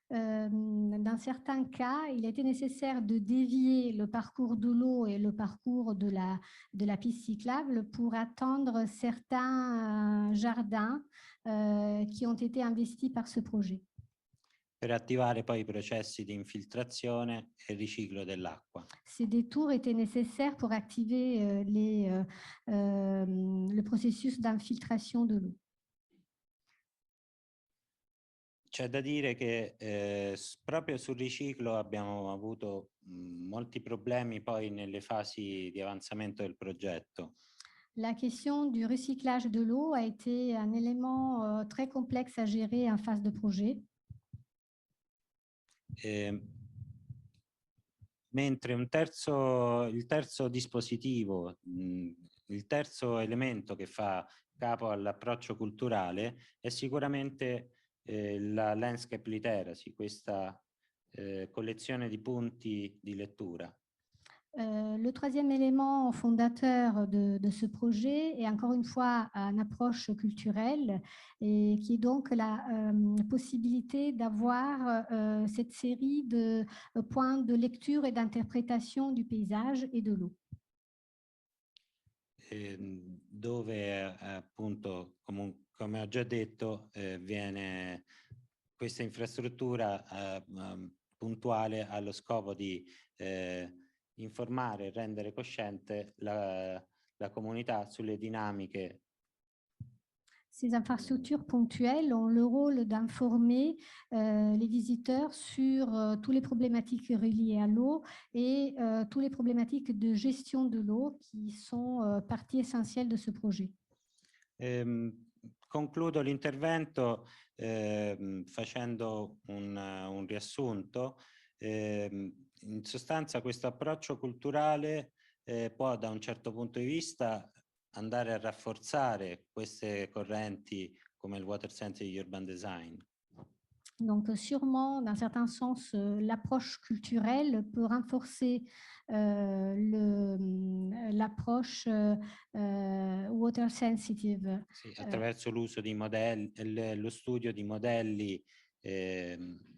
Dans certains cas, il était nécessaire de dévier le parcours de l'eau et le parcours de la piste cyclable pour atteindre certains jardins qui ont été investis par ce projet. Per attivare poi i processi di infiltrazione e riciclo dell'acqua. Ces détours étaient nécessaires pour activer le processus d'infiltration de l'eau. C'è da dire che proprio sul riciclo abbiamo avuto molti problemi poi nelle fasi di avanzamento del progetto. La question du recyclage de l'eau a été un élément très complexe à gérer en phase de projet. Mentre il terzo dispositivo, il terzo elemento che fa capo all'approccio culturale è sicuramente la landscape literacy, questa collezione di punti di lettura. Le troisième élément fondateur de ce projet est encore une fois une approche culturelle et qui est donc la possibilité d'avoir cette série de points de lecture et d'interprétation du paysage et de l'eau. Dove appunto, come ho già detto, viene questa infrastruttura puntuale allo scopo di informare e rendere cosciente la comunità sulle dinamiche. Ces infrastructures ponctuelles ont le rôle d'informer les visiteurs sur toutes les problématiques reliées à l'eau et toutes les problématiques de gestion de l'eau qui sont partie essentielle de ce projet. Concludo l'intervento facendo un riassunto. In sostanza questo approccio culturale può da un certo punto di vista andare a rafforzare queste correnti come il water sensitive urban design. Donc sûrement, d'un certain sens, l'approche culturelle peut renforcer l'approche water sensitive. Sì, attraverso l'uso di modelli, lo studio di modelli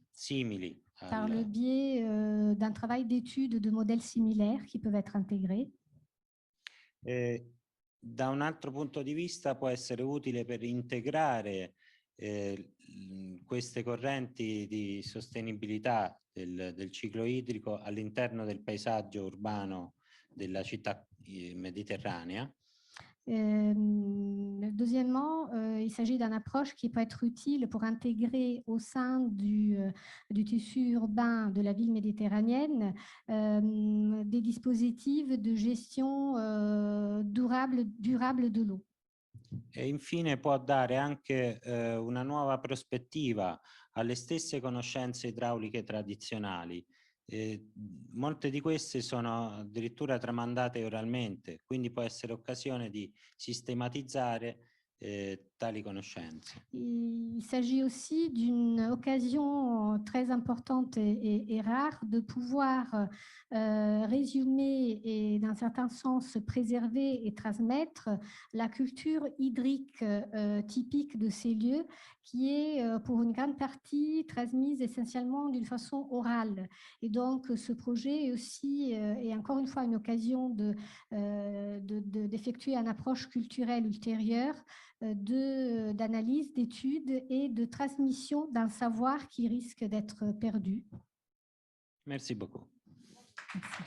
simili. Par le biais d'un travail d'étude de modèles similaires qui peuvent être intégrés. Da un altro punto di vista può essere utile per integrare queste correnti di sostenibilità del ciclo idrico all'interno del paesaggio urbano della città mediterranea. Deuxièmement, il s'agit d'une approche qui peut être utile pour intégrer au sein du tissu urbain de la ville méditerranéenne des dispositifs de gestion durable de l'eau. E infine può dare anche una nuova prospettiva alle stesse conoscenze idrauliche tradizionali. Molte di queste sono addirittura tramandate oralmente, quindi può essere occasione di sistematizzare tali conoscenze. Il s'agit aussi d'une occasion très importante et rare de pouvoir résumer et d'un certain sens préserver et transmettre la culture hydrique typique de ces lieux qui est pour une grande partie transmise essentiellement d'une façon orale. Et donc ce projet est aussi et encore une fois une occasion d'effectuer une approche culturelle ultérieure d'analyse, d'études et de transmission d'un savoir qui risque d'être perdu. Merci beaucoup. Merci.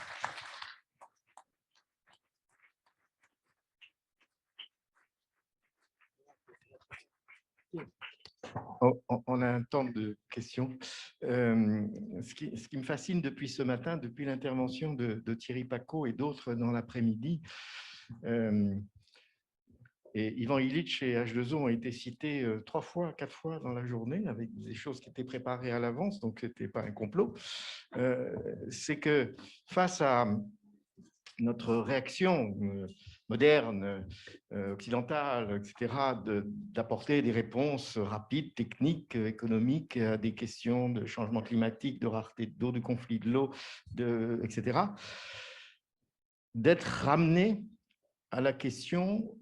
On a un temps de questions. Ce qui me fascine depuis ce matin, depuis l'intervention de Thierry Pacaud et d'autres dans l'après-midi, et Ivan Illich et H2O ont été cités 3 fois, 4 fois dans la journée, avec des choses qui étaient préparées à l'avance, donc ce n'était pas un complot. C'est que face à notre réaction moderne, occidentale, etc., d'apporter des réponses rapides, techniques, économiques à des questions de changement climatique, de rareté d'eau, de conflit de l'eau, etc., d'être ramené à la question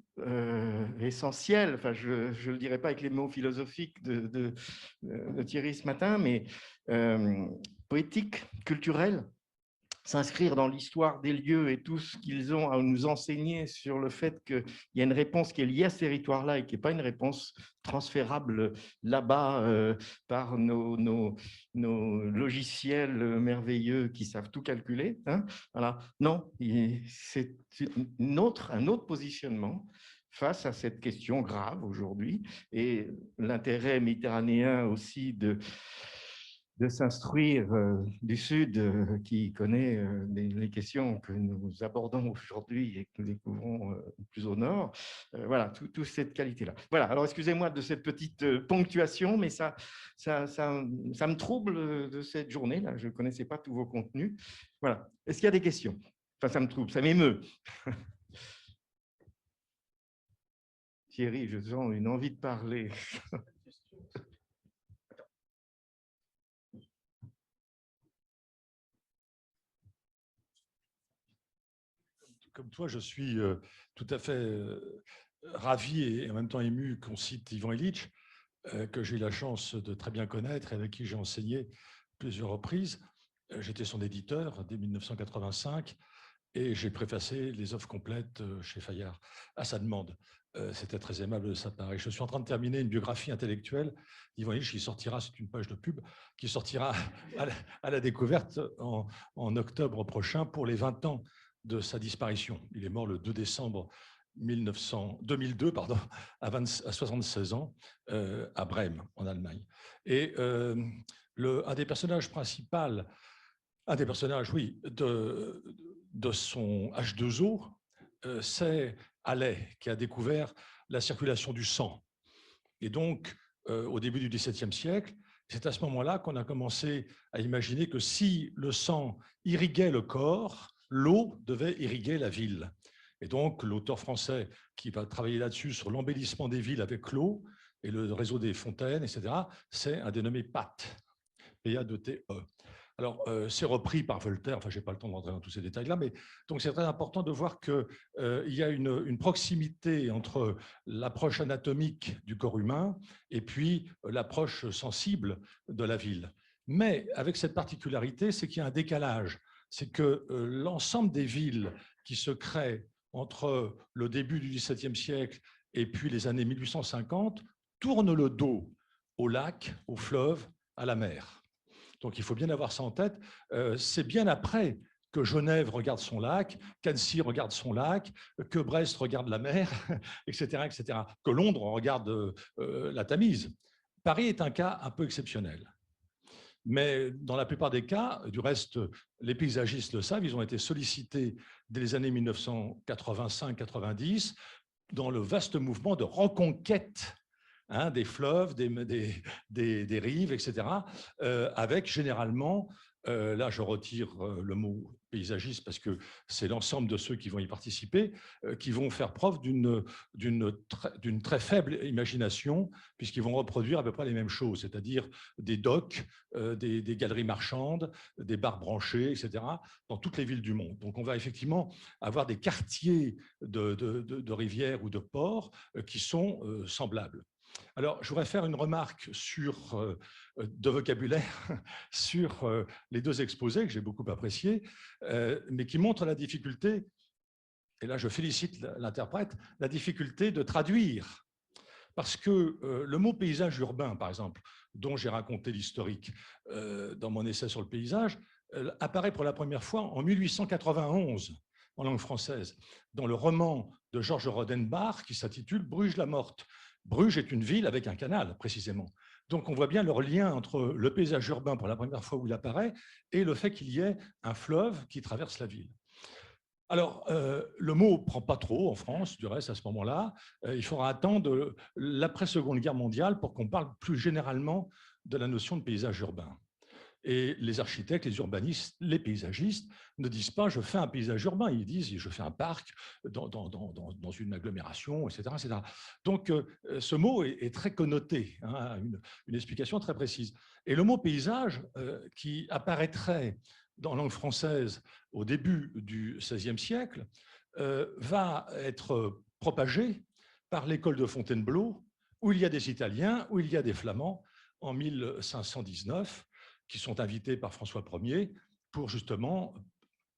essentielle, enfin je ne le dirai pas avec les mots philosophiques de Thierry ce matin, mais poétique, culturelle, s'inscrire dans l'histoire des lieux et tout ce qu'ils ont à nous enseigner sur le fait qu'il y a une réponse qui est liée à ce territoire-là et qui n'est pas une réponse transférable là-bas par nos logiciels merveilleux qui savent tout calculer. Hein, voilà. Non, c'est un autre positionnement face à cette question grave aujourd'hui, et l'intérêt méditerranéen aussi de s'instruire du Sud qui connaît les questions que nous abordons aujourd'hui et que nous découvrons plus au Nord. Voilà, toute cette qualité-là. Voilà, alors excusez-moi de cette petite ponctuation, mais ça me trouble de cette journée-là. Je ne connaissais pas tous vos contenus. Voilà. Est-ce qu'il y a des questions? Enfin, ça me trouble, ça m'émeut. Thierry, je sens une envie de parler. Comme toi, je suis tout à fait ravi et en même temps ému qu'on cite Ivan Illich, que j'ai eu la chance de très bien connaître et avec qui j'ai enseigné plusieurs reprises. J'étais son éditeur dès 1985 et j'ai préfacé les œuvres complètes chez Fayard à sa demande. C'était très aimable de sa part. Et je suis en train de terminer une biographie intellectuelle d'Ivan Illich qui sortira, c'est une page de pub, qui sortira à la découverte en octobre prochain pour les 20 ans de sa disparition. Il est mort le 2 décembre 2002, à 76 ans, à Brême, en Allemagne. Et un des personnages principaux, oui, de son H2O, c'est Halley, qui a découvert la circulation du sang. Et donc, au début du XVIIe siècle, c'est à ce moment-là qu'on a commencé à imaginer que si le sang irriguait le corps, l'eau devait irriguer la ville. Et donc, l'auteur français qui va travailler là-dessus sur l'embellissement des villes avec l'eau et le réseau des fontaines, etc., c'est un dénommé Path, P-A-T-E. Alors, c'est repris par Voltaire, enfin, je n'ai pas le temps de rentrer dans tous ces détails-là, mais donc c'est très important de voir qu'il y a une proximité entre l'approche anatomique du corps humain et puis l'approche sensible de la ville. Mais avec cette particularité, c'est qu'il y a un décalage. C'est que l'ensemble des villes qui se créent entre le début du XVIIe siècle et puis les années 1850 tournent le dos au lac, au fleuve, à la mer. Donc, il faut bien avoir ça en tête. C'est bien après que Genève regarde son lac, qu'Annecy regarde son lac, que Brest regarde la mer, etc., etc., que Londres regarde la Tamise. Paris est un cas un peu exceptionnel. Mais dans la plupart des cas, du reste, les paysagistes le savent, ils ont été sollicités dès les années 1985-90 dans le vaste mouvement de reconquête des fleuves, des rives, etc., avec généralement, là je retire le mot paysagiste parce que c'est l'ensemble de ceux qui vont y participer, qui vont faire preuve d'une très faible imagination, puisqu'ils vont reproduire à peu près les mêmes choses, c'est-à-dire des docks, des galeries marchandes, des bars branchés, etc., dans toutes les villes du monde. Donc on va effectivement avoir des quartiers de rivières ou de ports qui sont semblables. Alors, je voudrais faire une remarque de vocabulaire sur les deux exposés que j'ai beaucoup appréciés, mais qui montrent la difficulté, et là je félicite l'interprète, la difficulté de traduire. Parce que le mot paysage urbain, par exemple, dont j'ai raconté l'historique dans mon essai sur le paysage, apparaît pour la première fois en 1891 en langue française, dans le roman de Georges Rodenbach qui s'intitule « Bruges la morte ». Bruges est une ville avec un canal, précisément. Donc, on voit bien leur lien entre le paysage urbain pour la première fois où il apparaît et le fait qu'il y ait un fleuve qui traverse la ville. Alors, le mot ne prend pas trop en France, du reste, à ce moment-là. Il faudra attendre l'après-Seconde Guerre mondiale pour qu'on parle plus généralement de la notion de paysage urbain. Et les architectes, les urbanistes, les paysagistes ne disent pas « je fais un paysage urbain », ils disent « je fais un parc dans une agglomération, etc. etc. » Donc, ce mot est très connoté, hein, une explication très précise. Et le mot paysage, qui apparaîtrait dans la langue française au début du XVIe siècle, va être propagé par l'école de Fontainebleau, où il y a des Italiens, où il y a des Flamands, en 1519, qui sont invités par François Ier pour justement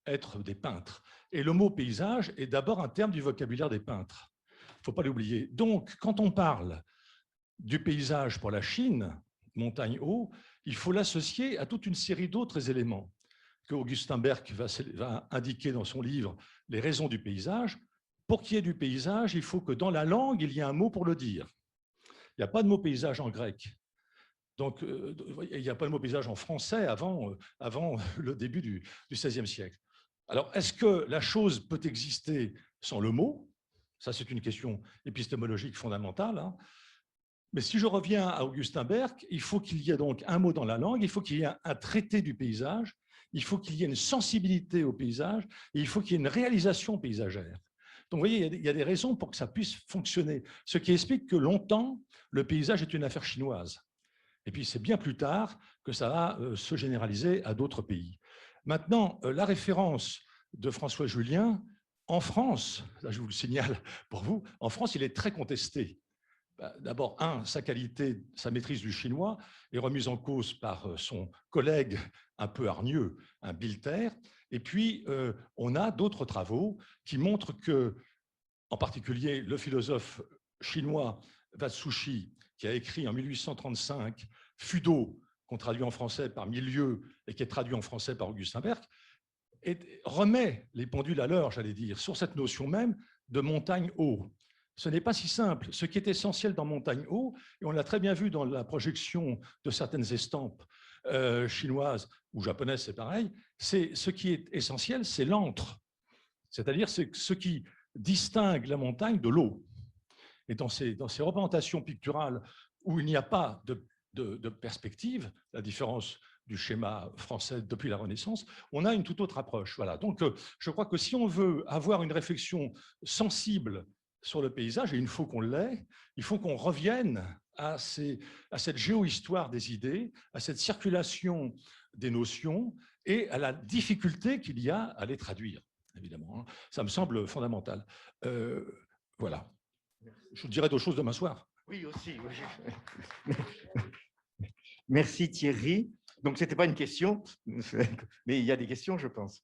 être des peintres. Et le mot paysage est d'abord un terme du vocabulaire des peintres. Il ne faut pas l'oublier. Donc, quand on parle du paysage pour la Chine, montagne haut, il faut l'associer à toute une série d'autres éléments que Augustin Berg va indiquer dans son livre « Les raisons du paysage ». Pour qu'il y ait du paysage, il faut que dans la langue, il y ait un mot pour le dire. Il n'y a pas de mot paysage en grec. Donc, il n'y a pas de mot paysage en français avant le début du XVIe siècle. Alors, est-ce que la chose peut exister sans le mot? Ça, c'est une question épistémologique fondamentale. Hein. Mais si je reviens à Augustin Berg, il faut qu'il y ait donc un mot dans la langue, il faut qu'il y ait un traité du paysage, il faut qu'il y ait une sensibilité au paysage, et il faut qu'il y ait une réalisation paysagère. Donc, vous voyez, il y a des raisons pour que ça puisse fonctionner, ce qui explique que longtemps, le paysage est une affaire chinoise. Et puis, c'est bien plus tard que ça va se généraliser à d'autres pays. Maintenant, la référence de François Julien, en France, là je vous le signale pour vous, en France, il est très contesté. D'abord, sa qualité, sa maîtrise du chinois est remise en cause par son collègue un peu hargneux, un Bilter. Et puis, on a d'autres travaux qui montrent que, en particulier, le philosophe chinois Watsushi, qui a écrit en 1835 Fudo, qu'on traduit en français par milieu et qui est traduit en français par Augustin Berg, remet les pendules à l'heure, j'allais dire, sur cette notion même de montagne haut. Ce n'est pas si simple. Ce qui est essentiel dans montagne haut, et on l'a très bien vu dans la projection de certaines estampes chinoises ou japonaises, c'est pareil, ce qui est essentiel, c'est l'antre. C'est-à-dire ce qui distingue la montagne de l'eau. Et dans ces représentations picturales où il n'y a pas de perspective, la différence du schéma français depuis la Renaissance, on a une toute autre approche. Voilà. Donc, je crois que si on veut avoir une réflexion sensible sur le paysage, et il faut qu'on l'ait, il faut qu'on revienne à cette géohistoire des idées, à cette circulation des notions et à la difficulté qu'il y a à les traduire, évidemment. Ça me semble fondamental. Voilà. Je vous dirai d'autres choses demain soir. Oui, aussi. Oui. Merci Thierry. Donc, ce n'était pas une question, mais il y a des questions, je pense.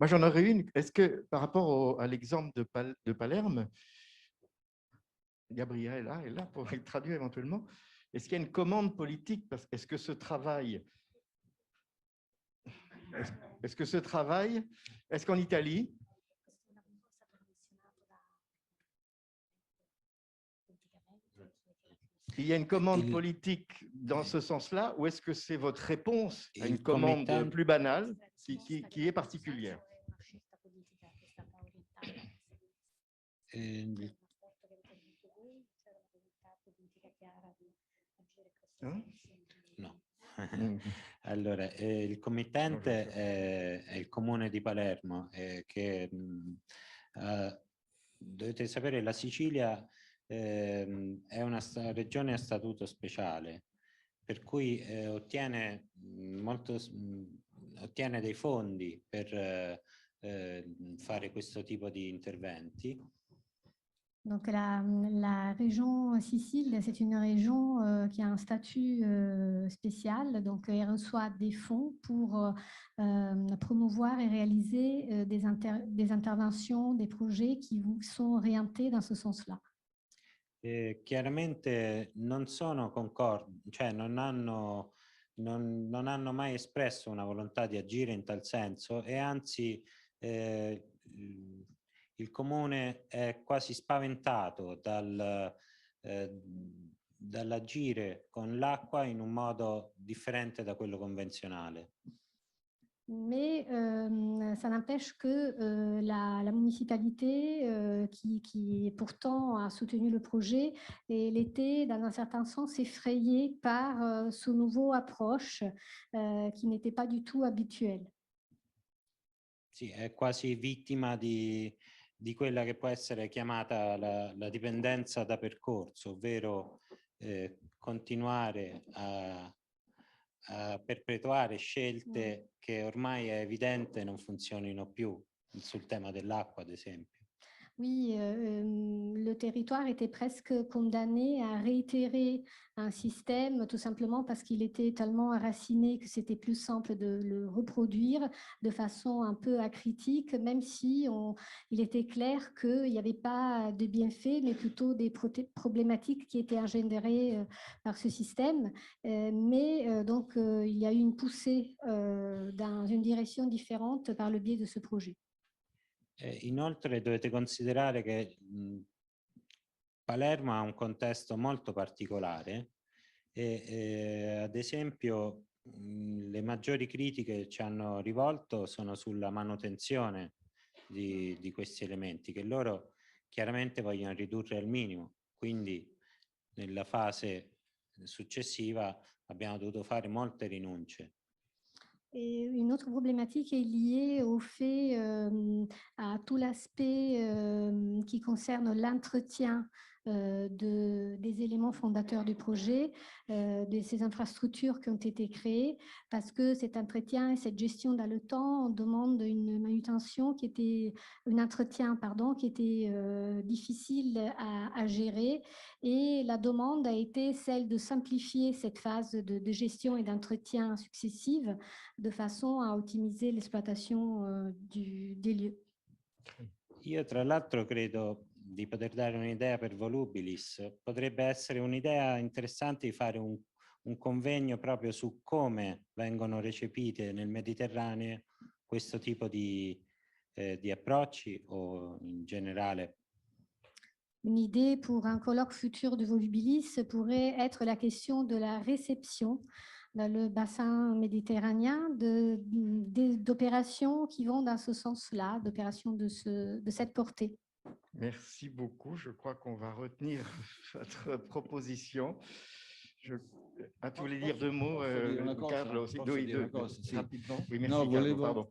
Moi, j'en aurais une. Est-ce que, par rapport à l'exemple de Palerme, Gabriel est là pour le traduire éventuellement, est-ce qu'il y a une commande politique? Est-ce que ce travail, est-ce qu'en Italie, il y a une commande politique dans ce sens-là, ou est-ce que c'est votre réponse à une commande plus banale qui est particulière? No. Allora, il committente è il comune di Palermo, che dovete sapere, la Sicilia è una regione a statuto speciale, per cui ottiene dei fondi per fare questo tipo di interventi. Donc la région Sicile, c'est une région qui a un statut spécial, donc elle reçoit des fonds pour promouvoir et réaliser des interventions, des projets qui sont orientés dans ce sens-là. Chiaramente non sono concordi, cioè non hanno mai espresso una volontà di agire in tal senso, e anzi il comune è quasi spaventato dall'agire con l'acqua in un modo differente da quello convenzionale. Mais ça n'empêche que la municipalité, qui pourtant a soutenu le projet, elle était dans un certain sens effrayée par ce nouveau approche qui n'était pas du tout habituelle. Sì, è quasi vittima di quella che può essere chiamata la dipendenza da percorso, ovvero continuare a perpetuare scelte che ormai è evidente non funzionino più sul tema dell'acqua, ad esempio. Oui, le territoire était presque condamné à réitérer un système, tout simplement parce qu'il était tellement enraciné que c'était plus simple de le reproduire de façon un peu acritique, même si il était clair qu'il n'y avait pas de bienfaits, mais plutôt des problématiques qui étaient engendrées par ce système. Donc, il y a eu une poussée dans une direction différente par le biais de ce projet. Inoltre dovete considerare che Palermo ha un contesto molto particolare e ad esempio le maggiori critiche che ci hanno rivolto sono sulla manutenzione di questi elementi che loro chiaramente vogliono ridurre al minimo, quindi nella fase successiva abbiamo dovuto fare molte rinunce. Et une autre problématique est liée au fait, à tout l'aspect qui concerne l'entretien des éléments fondateurs du projet, de ces infrastructures qui ont été créées, parce que cet entretien et cette gestion dans le temps demandent une manutention un entretien, pardon, qui était difficile à gérer. Et la demande a été celle de simplifier cette phase de gestion et d'entretien successive de façon à optimiser l'exploitation des lieux. Io tra l'altro credo di poter dare un'idea per Volubilis. Potrebbe essere un'idea interessante di fare un convegno proprio su come vengono recepite nel Mediterraneo questo tipo di approcci o in generale. Une idée pour un colloque futur de Volubilis pourrait être la question de la réception dans le bassin méditerranéen d'opérations qui vont dans ce sens-là, d'opérations de cette portée. Merci beaucoup. Je crois qu'on va retenir votre proposition. Tu voulais dire deux mots, Carlo? Rapidement. Oui, merci, Carlo, pardon.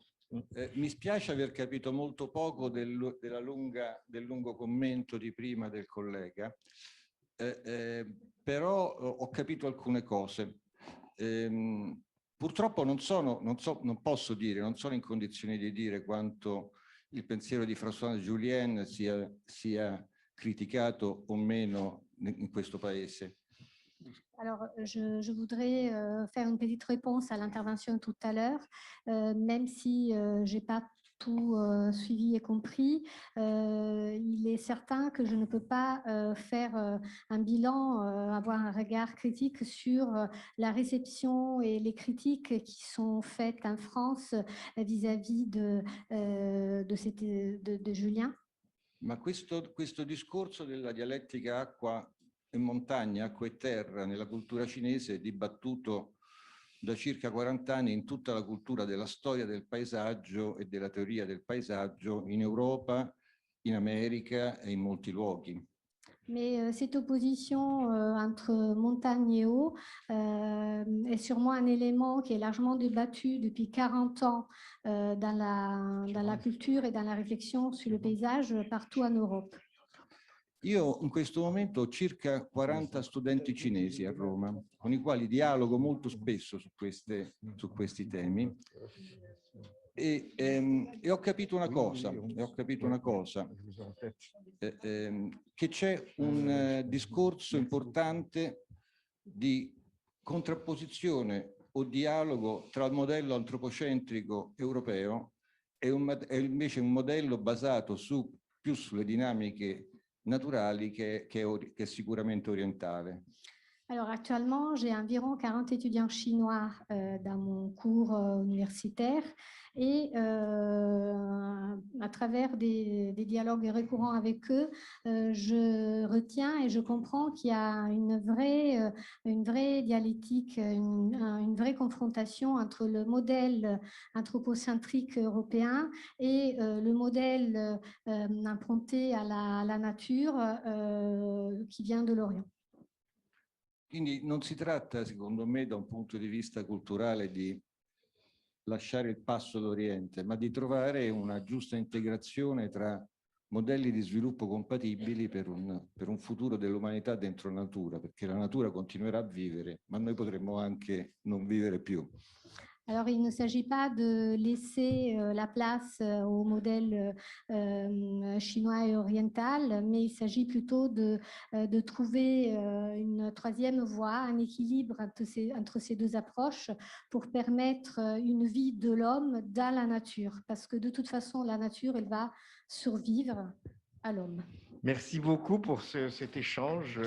Mi spiace aver capito molto poco del lungo commento di prima del collega, però ho capito alcune cose. Purtroppo non sono in condizioni di dire quanto il pensiero di François Julien sia criticato o meno in questo paese. Alors, je voudrais faire une petite réponse à l'intervention tout à l'heure, même si je n'ai pas tout suivi et compris. Il est certain que je ne peux pas faire un bilan, avoir un regard critique sur la réception et les critiques qui sont faites en France vis-à-vis de Julien. Ma questo discorso della dialettica acqua e montagna, acqua e terra nella cultura cinese è dibattuto da circa 40 anni in tutta la cultura della storia del paesaggio e della teoria del paesaggio in Europa, in America e in molti luoghi. Mais cette opposition entre montagne et eau est sûrement un élément qui est largement débattu depuis 40 ans dans la culture et dans la réflexion sur le paysage partout en Europe. Io in questo momento ho circa 40 studenti cinesi a Roma, con i quali dialogo molto spesso su questi temi e ho capito una cosa, che c'è un discorso importante di contrapposizione o dialogo tra il modello antropocentrico europeo e invece un modello basato più sulle dinamiche naturali che è sicuramente orientale. Alors actuellement, j'ai environ 40 étudiants chinois dans mon cours universitaire et à travers des dialogues récurrents avec eux, je retiens et je comprends qu'il y a une vraie dialectique, une vraie confrontation entre le modèle anthropocentrique européen et le modèle emprunté à la nature qui vient de l'Orient. Quindi non si tratta, secondo me, da un punto di vista culturale di lasciare il passo all'Oriente, ma di trovare una giusta integrazione tra modelli di sviluppo compatibili per un futuro dell'umanità dentro la natura, perché la natura continuerà a vivere, ma noi potremmo anche non vivere più. Alors, il ne s'agit pas de laisser la place au modèle chinois et oriental, mais il s'agit plutôt de trouver une troisième voie, un équilibre entre ces deux approches pour permettre une vie de l'homme dans la nature. Parce que de toute façon, la nature, elle va survivre à l'homme. Merci beaucoup pour cet échange.